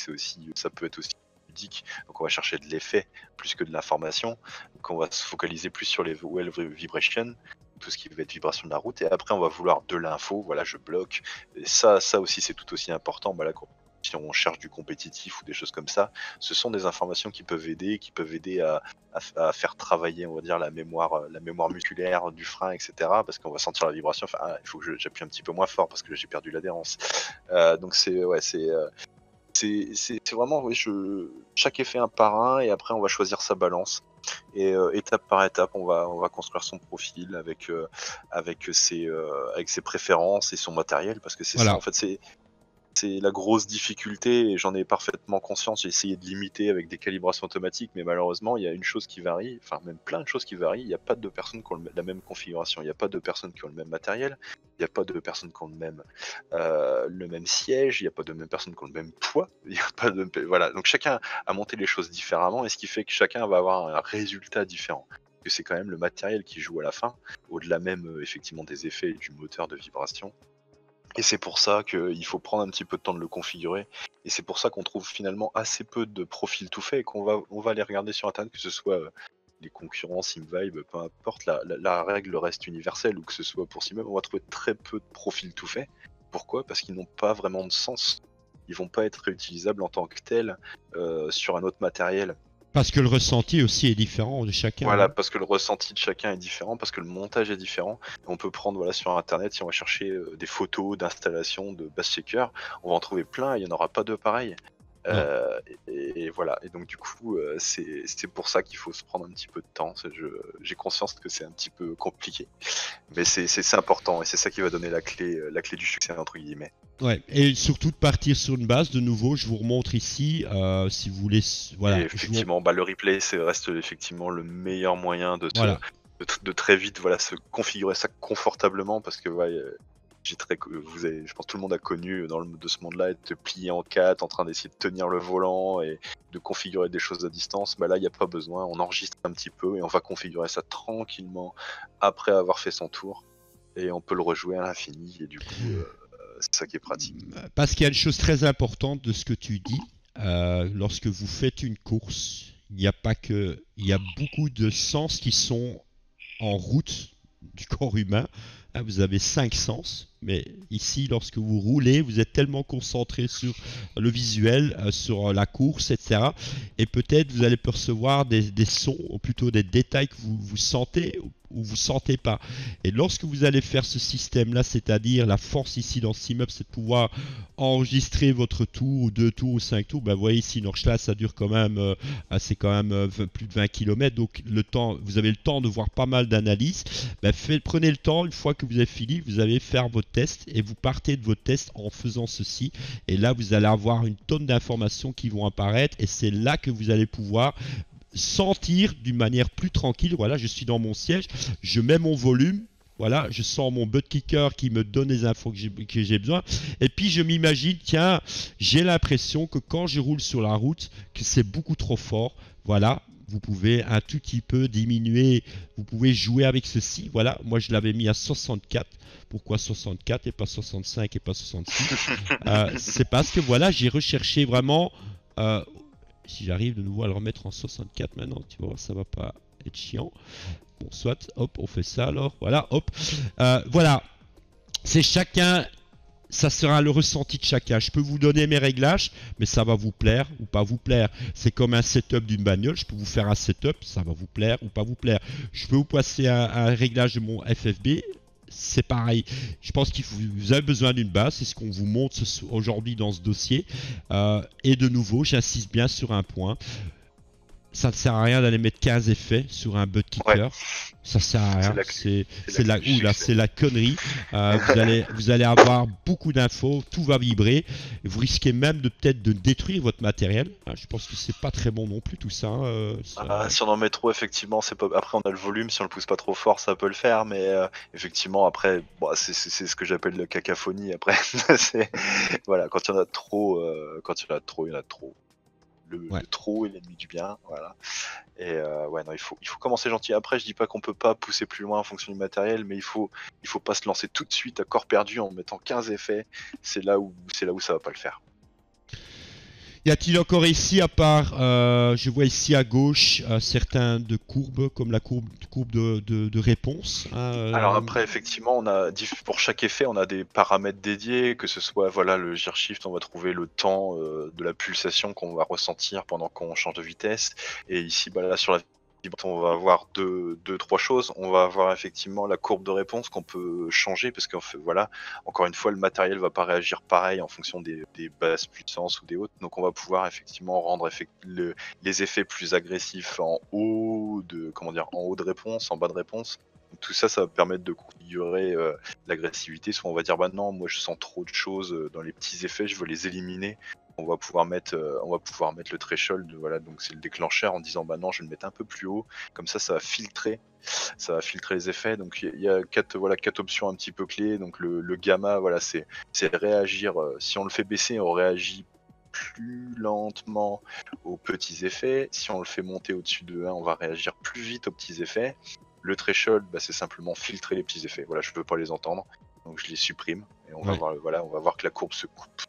ça peut être aussi ludique. Donc on va chercher de l'effet plus que de l'information. Donc on va se focaliser plus sur les well vibration, tout ce qui va être vibration de la route, et après on va vouloir de l'info, voilà, je bloque, et ça aussi c'est tout aussi important. Si on cherche du compétitif ou des choses comme ça, ce sont des informations qui peuvent aider à faire travailler, on va dire, la mémoire musculaire du frein, etc., parce qu'on va sentir la vibration. Il faut que j'appuie un petit peu moins fort parce que j'ai perdu l'adhérence. Donc c'est c'est vraiment, oui, chaque effet un par un, et après on va choisir sa balance. Et étape par étape, on va construire son profil avec ses préférences et son matériel, parce que c'est ça Voilà. en fait, c'est la grosse difficulté, et j'en ai parfaitement conscience. J'ai essayé de limiter avec des calibrations automatiques, mais malheureusement, il y a une chose qui varie, enfin même plein de choses qui varient. Il n'y a pas de personnes qui ont la même configuration, il n'y a pas de personnes qui ont le même matériel, il n'y a pas de personnes qui ont le même siège, il n'y a pas de même personnes qui ont le même poids, il y a pas de, voilà. Donc chacun a monté les choses différemment, et ce qui fait que chacun va avoir un résultat différent. Que c'est quand même le matériel qui joue à la fin, au-delà même effectivement des effets et du moteur de vibration. Et c'est pour ça qu'il faut prendre un petit peu de temps de le configurer. Et c'est pour ça qu'on trouve finalement assez peu de profils tout faits, et on va les regarder sur internet, que ce soit les concurrents, SimVibe, peu importe, la règle reste universelle, ou que ce soit pour SimVibe, on va trouver très peu de profils tout faits. Pourquoi ? Parce qu'ils n'ont pas vraiment de sens. Ils vont pas être réutilisables en tant que tels sur un autre matériel. Parce que le ressenti aussi est différent de chacun. Voilà, Hein. parce que le ressenti de chacun est différent, parce que le montage est différent. On peut prendre, voilà, sur internet, si on va chercher des photos d'installation de bass shaker, on va en trouver plein, et il n'y en aura pas deux pareils. Non. Et voilà, et donc du coup, c'est pour ça qu'il faut se prendre un petit peu de temps. J'ai conscience que c'est un petit peu compliqué, mais c'est important, et c'est ça qui va donner la clé du succès, entre guillemets. Ouais, et surtout de partir sur une base. De nouveau, je vous remontre ici, si vous voulez, voilà. Et effectivement, le replay, reste effectivement le meilleur moyen Voilà. de très vite, voilà, se configurer ça confortablement, parce que ouais, je pense que tout le monde a connu de ce monde-là, être plié en quatre, en train d'essayer de tenir le volant et de configurer des choses à distance. Bah là, il n'y a pas besoin, on enregistre un petit peu et on va configurer ça tranquillement après avoir fait son tour, et on peut le rejouer à l'infini, et du coup, c'est ça qui est pratique. Parce qu'il y a une chose très importante de ce que tu dis. Lorsque vous faites une course, il n'y a pas que, il y a beaucoup de sens qui sont en route du corps humain. Hein, vous avez 5 sens, mais ici, lorsque vous roulez, vous êtes tellement concentré sur le visuel, sur la course, etc. Et peut-être vous allez percevoir des sons, ou plutôt des détails que vous sentez ou vous sentez pas. Et lorsque vous allez faire ce système-là, c'est-à-dire la force ici dans SimUp, c'est de pouvoir enregistrer votre tour, ou 2 tours, ou 5 tours. Ben, vous voyez ici, Norchla, ça dure quand même, c'est quand même plus de 20 km, donc vous avez le temps de voir pas mal d'analyses. Ben, prenez le temps, une fois que vous avez fini, vous allez faire votre test, et vous partez de votre test en faisant ceci. Et là, vous allez avoir une tonne d'informations qui vont apparaître, et c'est là que vous allez pouvoir sentir d'une manière plus tranquille. Voilà, je suis dans mon siège, je mets mon volume. Voilà, je sens mon butt kicker qui me donne les infos que j'ai besoin. Et puis je m'imagine, tiens, j'ai l'impression que quand je roule sur la route, que c'est beaucoup trop fort. Voilà, vous pouvez un tout petit peu diminuer, vous pouvez jouer avec ceci. Voilà, moi je l'avais mis à 64. Pourquoi 64 et pas 65 et pas 66 C'est parce que voilà, j'ai recherché vraiment... si j'arrive de nouveau à le remettre en 64 maintenant, tu vois, ça va pas être chiant. Bon, soit, hop, on fait ça alors. Voilà, hop. Voilà, c'est chacun, ça sera le ressenti de chacun. Je peux vous donner mes réglages, mais ça va vous plaire ou pas vous plaire. C'est comme un setup d'une bagnole. Je peux vous faire un setup, ça va vous plaire ou pas vous plaire. Je peux vous passer un réglage de mon FFB. C'est pareil. Je pense que vous avez besoin d'une base. C'est ce qu'on vous montre aujourd'hui dans ce dossier. Et de nouveau, j'insiste bien sur un point. Ça ne sert à rien d'aller mettre 15 effets sur un butt kicker. Ouais. Ça sert à rien. C'est la connerie. Vous allez avoir beaucoup d'infos, tout va vibrer. Vous risquez même peut-être de détruire votre matériel. Je pense que c'est pas très bon non plus tout ça. Si on en met trop, effectivement, c'est pas. Après, on a le volume. Si on le pousse pas trop fort, ça peut le faire. Mais effectivement, après, c'est ce que j'appelle la cacophonie. Après, voilà, quand il y en a trop, il y en a trop. Le trop est l'ennemi du bien, voilà. Et ouais, non, il faut commencer gentil. Après, je dis pas qu'on peut pas pousser plus loin en fonction du matériel, mais il faut pas se lancer tout de suite à corps perdu en mettant 15 effets. C'est là où ça va pas le faire. Y a-t-il encore ici, à part, je vois ici à gauche certains de courbes, comme la courbe de réponse. Alors après, effectivement, pour chaque effet, on a des paramètres dédiés, que ce soit voilà le gear shift, on va trouver le temps de la pulsation qu'on va ressentir pendant qu'on change de vitesse. Et ici, là sur la On va avoir trois choses. On va avoir effectivement la courbe de réponse qu'on peut changer parce qu'en fait, voilà, encore une fois, le matériel va pas réagir pareil en fonction des basses puissances ou des hautes. Donc, on va pouvoir effectivement rendre les effets plus agressifs en haut en haut de réponse, en bas de réponse. Donc, tout ça, ça va permettre de configurer l'agressivité. Soit on va dire, bah non, moi je sens trop de choses dans les petits effets, je veux les éliminer. On va pouvoir mettre le threshold, voilà, donc c'est le déclencheur en disant bah non, je vais le mettre un peu plus haut, comme ça va filtrer les effets. Donc il y a quatre options un petit peu clés. Donc le gamma, voilà, c'est réagir. Si on le fait baisser, on réagit plus lentement aux petits effets. Si on le fait monter au-dessus de 1, on va réagir plus vite aux petits effets. Le threshold, bah, c'est simplement filtrer les petits effets. Voilà, je veux pas les entendre, donc je les supprime et on va voir que la courbe se coupe.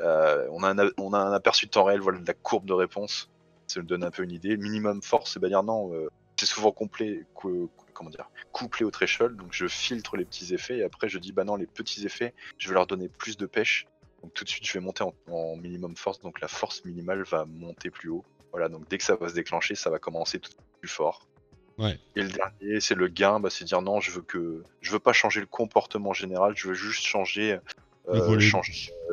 On a un aperçu de temps réel, voilà, de la courbe de réponse. Ça nous donne un peu une idée. Le minimum force, c'est dire non, c'est souvent couplé au threshold. Donc je filtre les petits effets et après je dis bah non, les petits effets, je vais leur donner plus de pêche. Donc tout de suite je vais monter en minimum force. Donc la force minimale va monter plus haut. Voilà, donc dès que ça va se déclencher, ça va commencer tout plus fort. Ouais. Et le dernier, c'est le gain, bah, c'est dire non, je veux pas changer le comportement général, je veux juste changer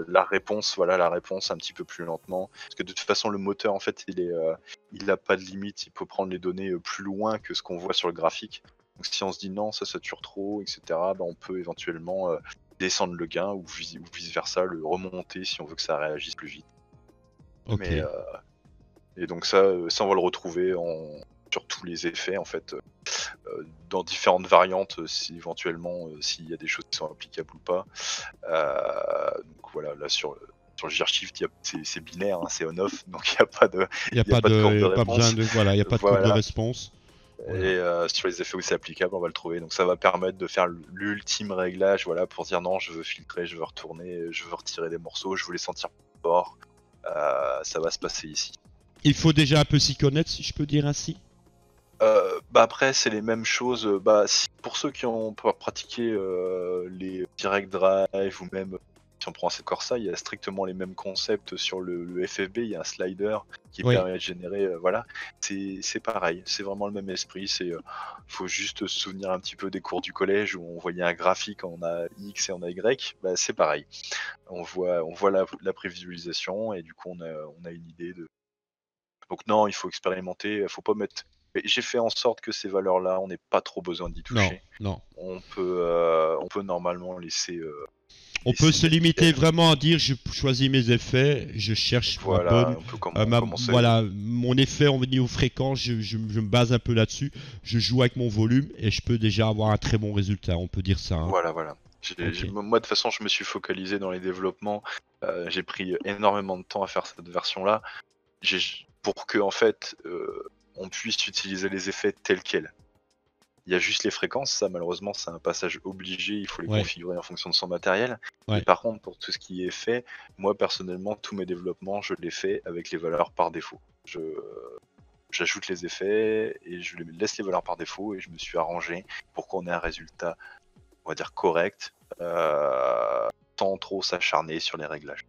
la réponse, voilà, la réponse un petit peu plus lentement. Parce que de toute façon, le moteur, en fait, il a pas de limite, il peut prendre les données plus loin que ce qu'on voit sur le graphique. Donc si on se dit non, ça sature trop, etc., bah, on peut éventuellement descendre le gain ou vice versa, le remonter si on veut que ça réagisse plus vite. Ok. Et donc ça, on va le retrouver sur tous les effets, en fait, dans différentes variantes, si éventuellement, s'il y a des choses qui sont applicables ou pas. Donc voilà, là sur le gearshift, c'est binaire, hein, c'est on-off, donc il n'y a pas de courbe de réponse. Il n'y a pas de courbe de réponse. Voilà. Et sur les effets où c'est applicable, on va le trouver. Donc ça va permettre de faire l'ultime réglage, voilà, pour dire non, je veux filtrer, je veux retourner, je veux retirer des morceaux, je veux les sentir plus forts. Ça va se passer ici. Il faut déjà un peu s'y connaître, si je peux dire ainsi. Bah après, c'est les mêmes choses. Pour ceux qui ont pratiqué les direct drive ou même si on prend assez Corsa, il y a strictement les mêmes concepts sur le FFB. Il y a un slider qui permet de générer. Voilà, c'est pareil. C'est vraiment le même esprit. Faut juste se souvenir un petit peu des cours du collège où on voyait un graphique en AX et en AY. Bah, c'est pareil. On voit la prévisualisation et du coup on a une idée de. Donc non, il faut expérimenter. Il faut pas mettre. J'ai fait en sorte que ces valeurs-là, on n'ait pas trop besoin d'y toucher. Non. On peut normalement laisser. On peut se limiter vraiment à dire je choisis mes effets, je cherche voilà, mon effet en niveau fréquent, je me base un peu là-dessus, je joue avec mon volume et je peux déjà avoir un très bon résultat, on peut dire ça. Hein. Voilà. Moi, de toute façon, je me suis focalisé dans les développements. J'ai pris énormément de temps à faire cette version-là, pour que en fait, on puisse utiliser les effets tels quels. Il y a juste les fréquences, ça malheureusement c'est un passage obligé, il faut les configurer en fonction de son matériel. Et par contre pour tout ce qui est fait, moi personnellement tous mes développements je les fais avec les valeurs par défaut. J'ajoute les effets et je laisse les valeurs par défaut et je me suis arrangé pour qu'on ait un résultat, on va dire correct, sans trop s'acharner sur les réglages.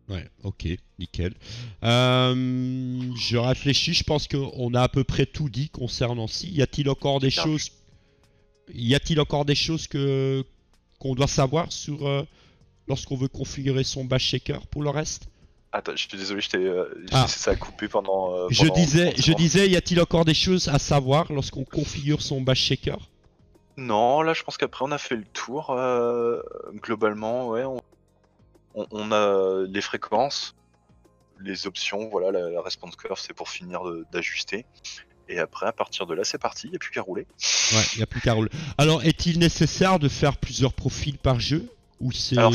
Ouais, ok, nickel. Je réfléchis, je pense qu'on a à peu près tout dit concernant ci. Y a-t-il encore des choses qu'on doit savoir sur lorsqu'on veut configurer son bass shaker pour le reste? Attends, je suis désolé, ça a coupé pendant. Je disais, y a-t-il encore des choses à savoir lorsqu'on configure son bass shaker? Non, là je pense qu'après on a fait le tour. Globalement, ouais. On a les fréquences, les options, voilà, la response curve c'est pour finir d'ajuster. Et après, à partir de là, c'est parti, il n'y a plus qu'à rouler. Ouais, il n'y a plus qu'à rouler. Alors, est-il nécessaire de faire plusieurs profils par jeu ou Alors,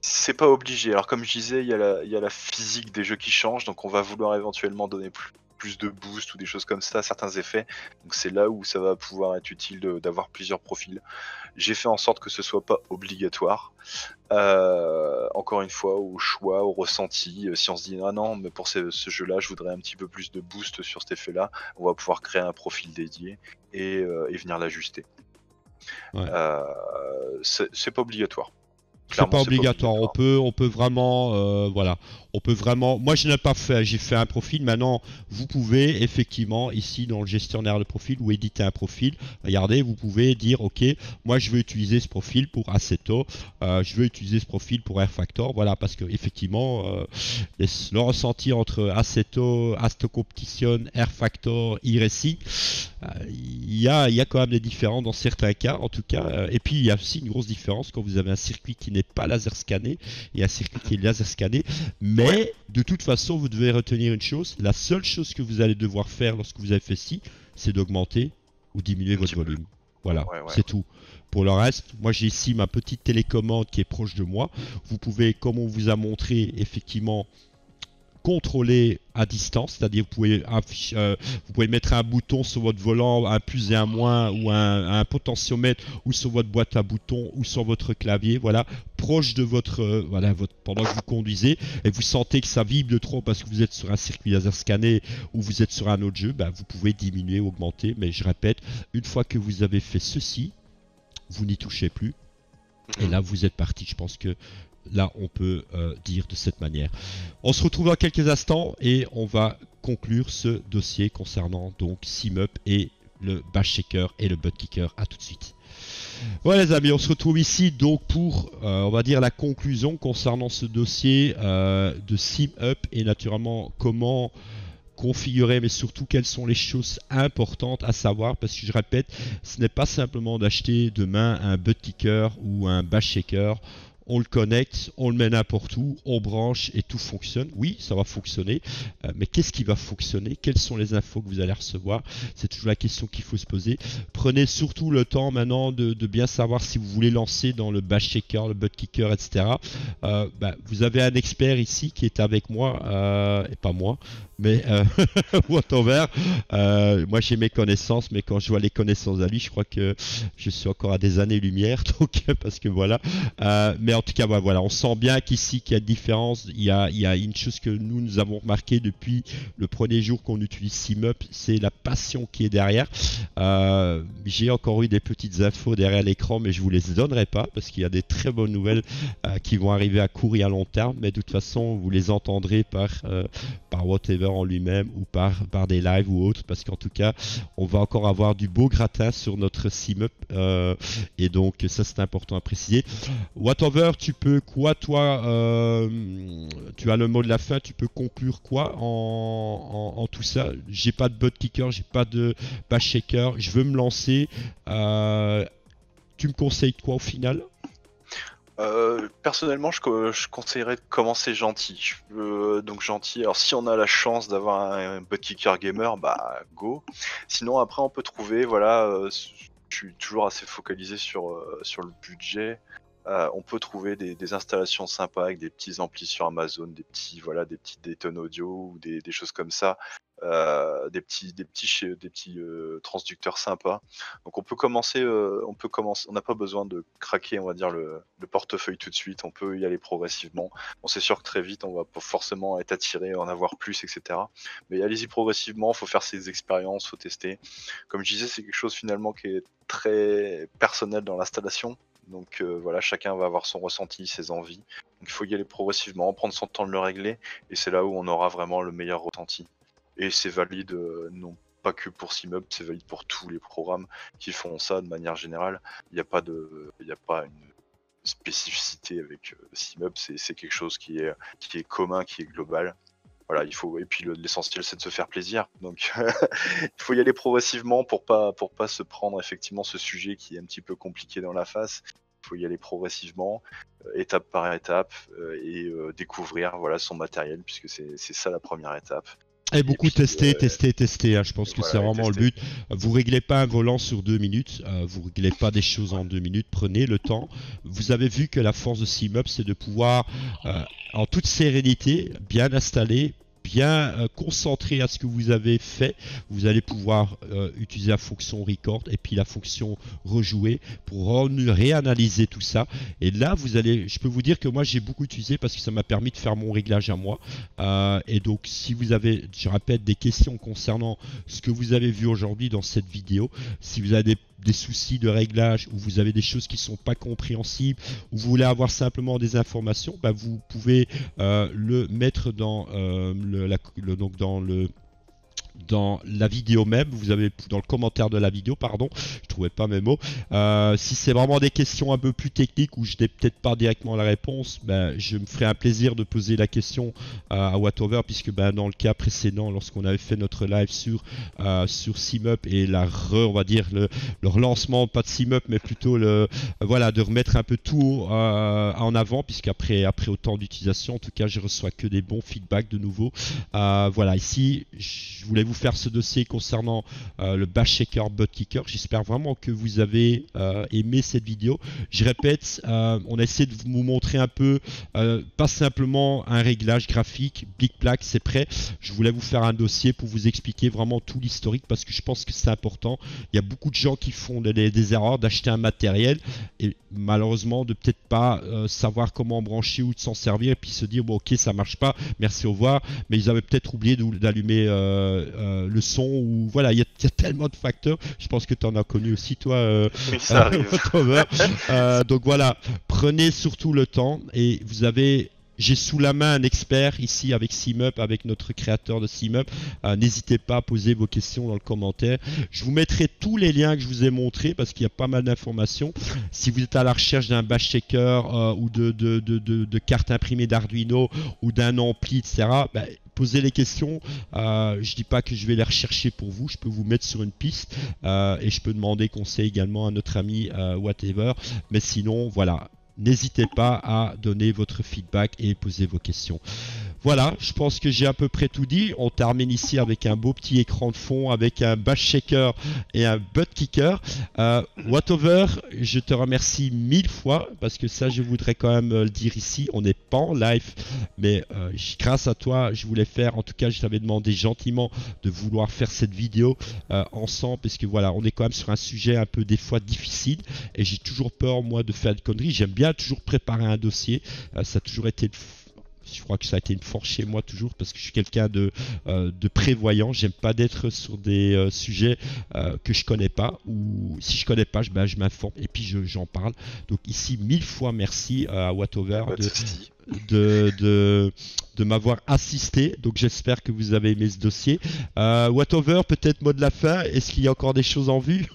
c'est pas obligé. Alors, comme je disais, il y a la physique des jeux qui change, donc on va vouloir éventuellement donner plus de boost ou des choses comme ça, certains effets. Donc c'est là où ça va pouvoir être utile d'avoir plusieurs profils. J'ai fait en sorte que ce soit pas obligatoire. Encore une fois, au choix, au ressenti. Si on se dit ah non, mais pour ce jeu-là, je voudrais un petit peu plus de boost sur cet effet-là, on va pouvoir créer un profil dédié et venir l'ajuster. Ouais. C'est pas obligatoire. C'est pas obligatoire. On peut vraiment, voilà, On peut vraiment, moi je n'ai pas fait, j'ai fait un profil. Maintenant, vous pouvez effectivement ici dans le gestionnaire de profil ou éditer un profil. Regardez, vous pouvez dire ok, moi je veux utiliser ce profil pour Assetto, je veux utiliser ce profil pour Airfactor. Voilà, parce que effectivement, le ressenti entre Assetto, Asto Competition, Airfactor, iRacing, il y a quand même des différences dans certains cas, en tout cas. Et puis il y a aussi une grosse différence quand vous avez un circuit qui n'est pas laser scanné et un circuit qui est laser scanné. Mais de toute façon, vous devez retenir une chose. La seule chose que vous allez devoir faire lorsque vous avez fait ci, c'est d'augmenter ou diminuer votre volume. Voilà, c'est tout. Pour le reste, moi j'ai ici ma petite télécommande qui est proche de moi. Vous pouvez, comme on vous a montré, effectivement contrôler à distance, c'est-à-dire vous pouvez mettre un bouton sur votre volant, un plus et un moins, ou un potentiomètre, ou sur votre boîte à boutons, ou sur votre clavier, voilà, proche de votre, pendant que vous conduisez, et vous sentez que ça vibre de trop parce que vous êtes sur un circuit laser scanné ou vous êtes sur un autre jeu, vous pouvez diminuer, augmenter, mais je répète, une fois que vous avez fait ceci, vous n'y touchez plus, et là vous êtes parti. Je pense que là, on peut dire de cette manière. On se retrouve dans quelques instants et on va conclure ce dossier concernant donc SimUp et le bash shaker et le butt kicker. À tout de suite. Voilà les amis, on se retrouve ici donc pour, on va dire, la conclusion concernant ce dossier de SimUp et naturellement comment configurer, mais surtout quelles sont les choses importantes à savoir, parce que je répète, ce n'est pas simplement d'acheter demain un butt kicker ou un bash shaker. On le connecte, on le met n'importe où, on branche et tout fonctionne. Oui, ça va fonctionner, mais qu'est-ce qui va fonctionner? Quelles sont les infos que vous allez recevoir? C'est toujours la question qu'il faut se poser. Prenez surtout le temps maintenant de bien savoir si vous voulez lancer dans le bash shaker, le butt kicker, etc. Vous avez un expert ici qui est avec moi, et pas moi, mais Watover. Moi j'ai mes connaissances, mais quand je vois les connaissances à lui, je crois que je suis encore à des années-lumière, donc parce que voilà. Mais en tout cas, voilà, on sent bien qu'ici qu'il y a une différence. Il y a une chose que nous avons remarqué depuis le premier jour qu'on utilise SimUp, c'est la passion qui est derrière. J'ai encore eu des petites infos derrière l'écran, mais je vous les donnerai pas parce qu'il y a des très bonnes nouvelles qui vont arriver à court et à long terme. Mais de toute façon, vous les entendrez par Whatever en lui-même ou par des lives ou autres, parce qu'en tout cas, on va encore avoir du beau gratin sur notre SimUp. Et donc, ça, c'est important à préciser. Whatever, tu peux quoi, toi, tu as le mot de la fin, tu peux conclure quoi en tout ça? J'ai pas de butt kicker, j'ai pas de bash shaker, je veux me lancer. Tu me conseilles quoi au final? Personnellement, je conseillerais de commencer gentil. Donc gentil, alors si on a la chance d'avoir un butt kicker gamer, go. Sinon après on peut trouver, voilà, je suis toujours assez focalisé sur le budget. On peut trouver des installations sympas avec des petits amplis sur Amazon, des petits Dayton Audio ou des choses comme ça, des petits transducteurs sympas. Donc on peut commencer, on n'a pas besoin de craquer, on va dire le portefeuille tout de suite. On peut y aller progressivement. On c'est sûr que très vite on va pas forcément être attiré, en avoir plus, etc. Mais allez-y progressivement. Faut faire ses expériences, faut tester. Comme je disais, c'est quelque chose finalement qui est très personnel dans l'installation. Donc voilà, chacun va avoir son ressenti, ses envies. Donc il faut y aller progressivement, prendre son temps de le régler, et c'est là où on aura vraiment le meilleur ressenti. Et c'est valide non pas que pour SimUp, c'est valide pour tous les programmes qui font ça de manière générale. Il n'y a pas une spécificité avec SimUp, c'est quelque chose qui est commun, qui est global. Voilà, et puis l'essentiel c'est de se faire plaisir. Donc il faut y aller progressivement pour pas se prendre effectivement ce sujet qui est un petit peu compliqué dans la face. Il faut y aller progressivement, étape par étape, et découvrir son matériel, puisque c'est ça la première étape. Et beaucoup tester. Hein. Je pense que c'est vraiment le but. Vous réglez pas un volant sur 2 minutes. Vous réglez pas des choses en 2 minutes. Prenez le temps. Vous avez vu que la force de SimUp, c'est de pouvoir, en toute sérénité, bien installer, bien concentré à ce que vous avez fait. Vous allez pouvoir utiliser la fonction record et puis la fonction rejouer pour réanalyser tout ça. Et là, je peux vous dire que moi, j'ai beaucoup utilisé parce que ça m'a permis de faire mon réglage à moi. Et donc, si vous avez, je répète, des questions concernant ce que vous avez vu aujourd'hui dans cette vidéo, si vous avez des soucis de réglage, ou vous avez des choses qui ne sont pas compréhensibles, ou vous voulez avoir simplement des informations, bah, vous pouvez le mettre dans donc dans la vidéo même, vous avez dans le commentaire de la vidéo, pardon, je trouvais pas mes mots. Si c'est vraiment des questions un peu plus techniques où je n'ai peut-être pas directement la réponse, ben, je me ferai un plaisir de poser la question à Watover, puisque ben, dans le cas précédent, lorsqu'on avait fait notre live sur SimUp et on va dire le relancement, pas de SimUp, mais plutôt voilà, de remettre un peu tout en avant, puisqu'après autant d'utilisation, en tout cas, je reçois que des bons feedbacks de nouveau. Voilà, ici, je voulais vous faire ce dossier concernant le Bash Shaker Butt Kicker. J'espère vraiment que vous avez aimé cette vidéo. Je répète, on a essayé de vous montrer un peu, pas simplement un réglage graphique, Big Black, c'est prêt. Je voulais vous faire un dossier pour vous expliquer vraiment tout l'historique parce que je pense que c'est important. Il y a beaucoup de gens qui font des erreurs d'acheter un matériel et malheureusement de peut-être pas savoir comment brancher ou de s'en servir et puis se dire bon ok ça marche pas, merci au revoir, mais ils avaient peut-être oublié d'allumer le son ou voilà, il y a tellement de facteurs. Je pense que tu en as connu aussi toi. Oui, ça arrive. Donc voilà, prenez surtout le temps et j'ai sous la main un expert ici avec SimUp, avec notre créateur de SimUp. N'hésitez pas à poser vos questions dans le commentaire. Je vous mettrai tous les liens que je vous ai montrés parce qu'il y a pas mal d'informations. Si vous êtes à la recherche d'un Bash Shaker ou de cartes imprimées d'Arduino ou d'un ampli, etc., ben, posez les questions. Je dis pas que je vais les rechercher pour vous. Je peux vous mettre sur une piste et je peux demander conseil également à notre ami Whatever. Mais sinon, voilà. N'hésitez pas à donner votre feedback et poser vos questions. Voilà, je pense que j'ai à peu près tout dit. On termine ici avec un beau petit écran de fond, avec un Bash Shaker et un Butt Kicker. Watover, je te remercie 1000 fois parce que ça, je voudrais quand même le dire ici. On n'est pas en live, mais grâce à toi, je voulais faire. En tout cas, je t'avais demandé gentiment de vouloir faire cette vidéo ensemble parce que voilà, on est quand même sur un sujet un peu des fois difficile et j'ai toujours peur moi de faire des conneries. J'aime bien toujours préparer un dossier. Ça a toujours été je crois que ça a été une force chez moi toujours parce que je suis quelqu'un de prévoyant. J'aime pas d'être sur des sujets que je connais pas ou si je connais pas, je m'informe et puis j'en parle. Donc ici 1000 fois merci à Watover de m'avoir assisté. Donc j'espère que vous avez aimé ce dossier. Watover, peut-être mot de la fin. Est-ce qu'il y a encore des choses en vue?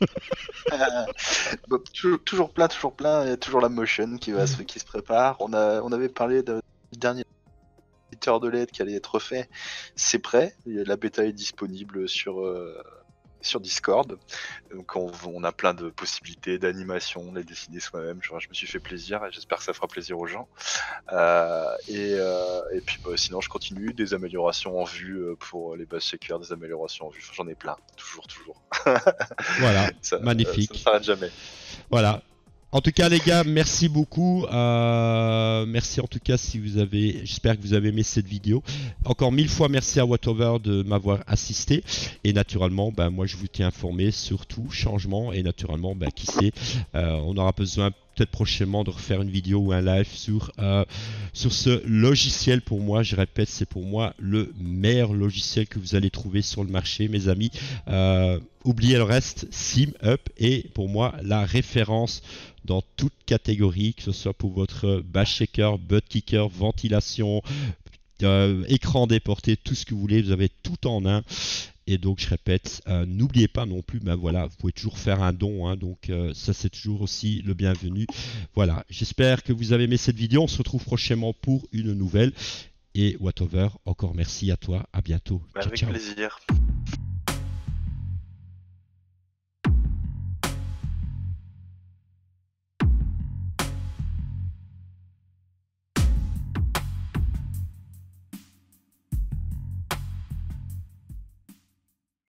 Bon, toujours plein. Il y a toujours la motion qui se prépare. On avait parlé du dernier éditeur de LED qui allait être fait. C'est prêt. La bêta est disponible sur Discord. Donc on a plein de possibilités d'animation, on l'a décidé soi-même. Je me suis fait plaisir et j'espère que ça fera plaisir aux gens. Et puis sinon je continue, des améliorations en vue pour les Bash Shakers, des améliorations en vue. J'en ai plein, toujours. Voilà, magnifique. Ça ne s'arrête jamais. Voilà. En tout cas les gars, merci beaucoup. Merci en tout cas j'espère que vous avez aimé cette vidéo. Encore 1000 fois merci à Watover de m'avoir assisté. Et naturellement, moi je vous tiens informé sur tout changement. Et naturellement, qui sait, on aura besoin peut-être prochainement de refaire une vidéo ou un live sur ce logiciel. Pour moi, je répète, c'est pour moi le meilleur logiciel que vous allez trouver sur le marché, mes amis. Oubliez le reste, SimUp est pour moi la référence dans toute catégorie, que ce soit pour votre Bash Shaker, Butt Kicker, ventilation, écran déporté, tout ce que vous voulez, vous avez tout en un. Et donc je répète, n'oubliez pas non plus, voilà, vous pouvez toujours faire un don, hein, donc ça c'est toujours aussi le bienvenu. Voilà, j'espère que vous avez aimé cette vidéo, on se retrouve prochainement pour une nouvelle. Et Watover, encore merci à toi, à bientôt. Avec ciao. plaisir.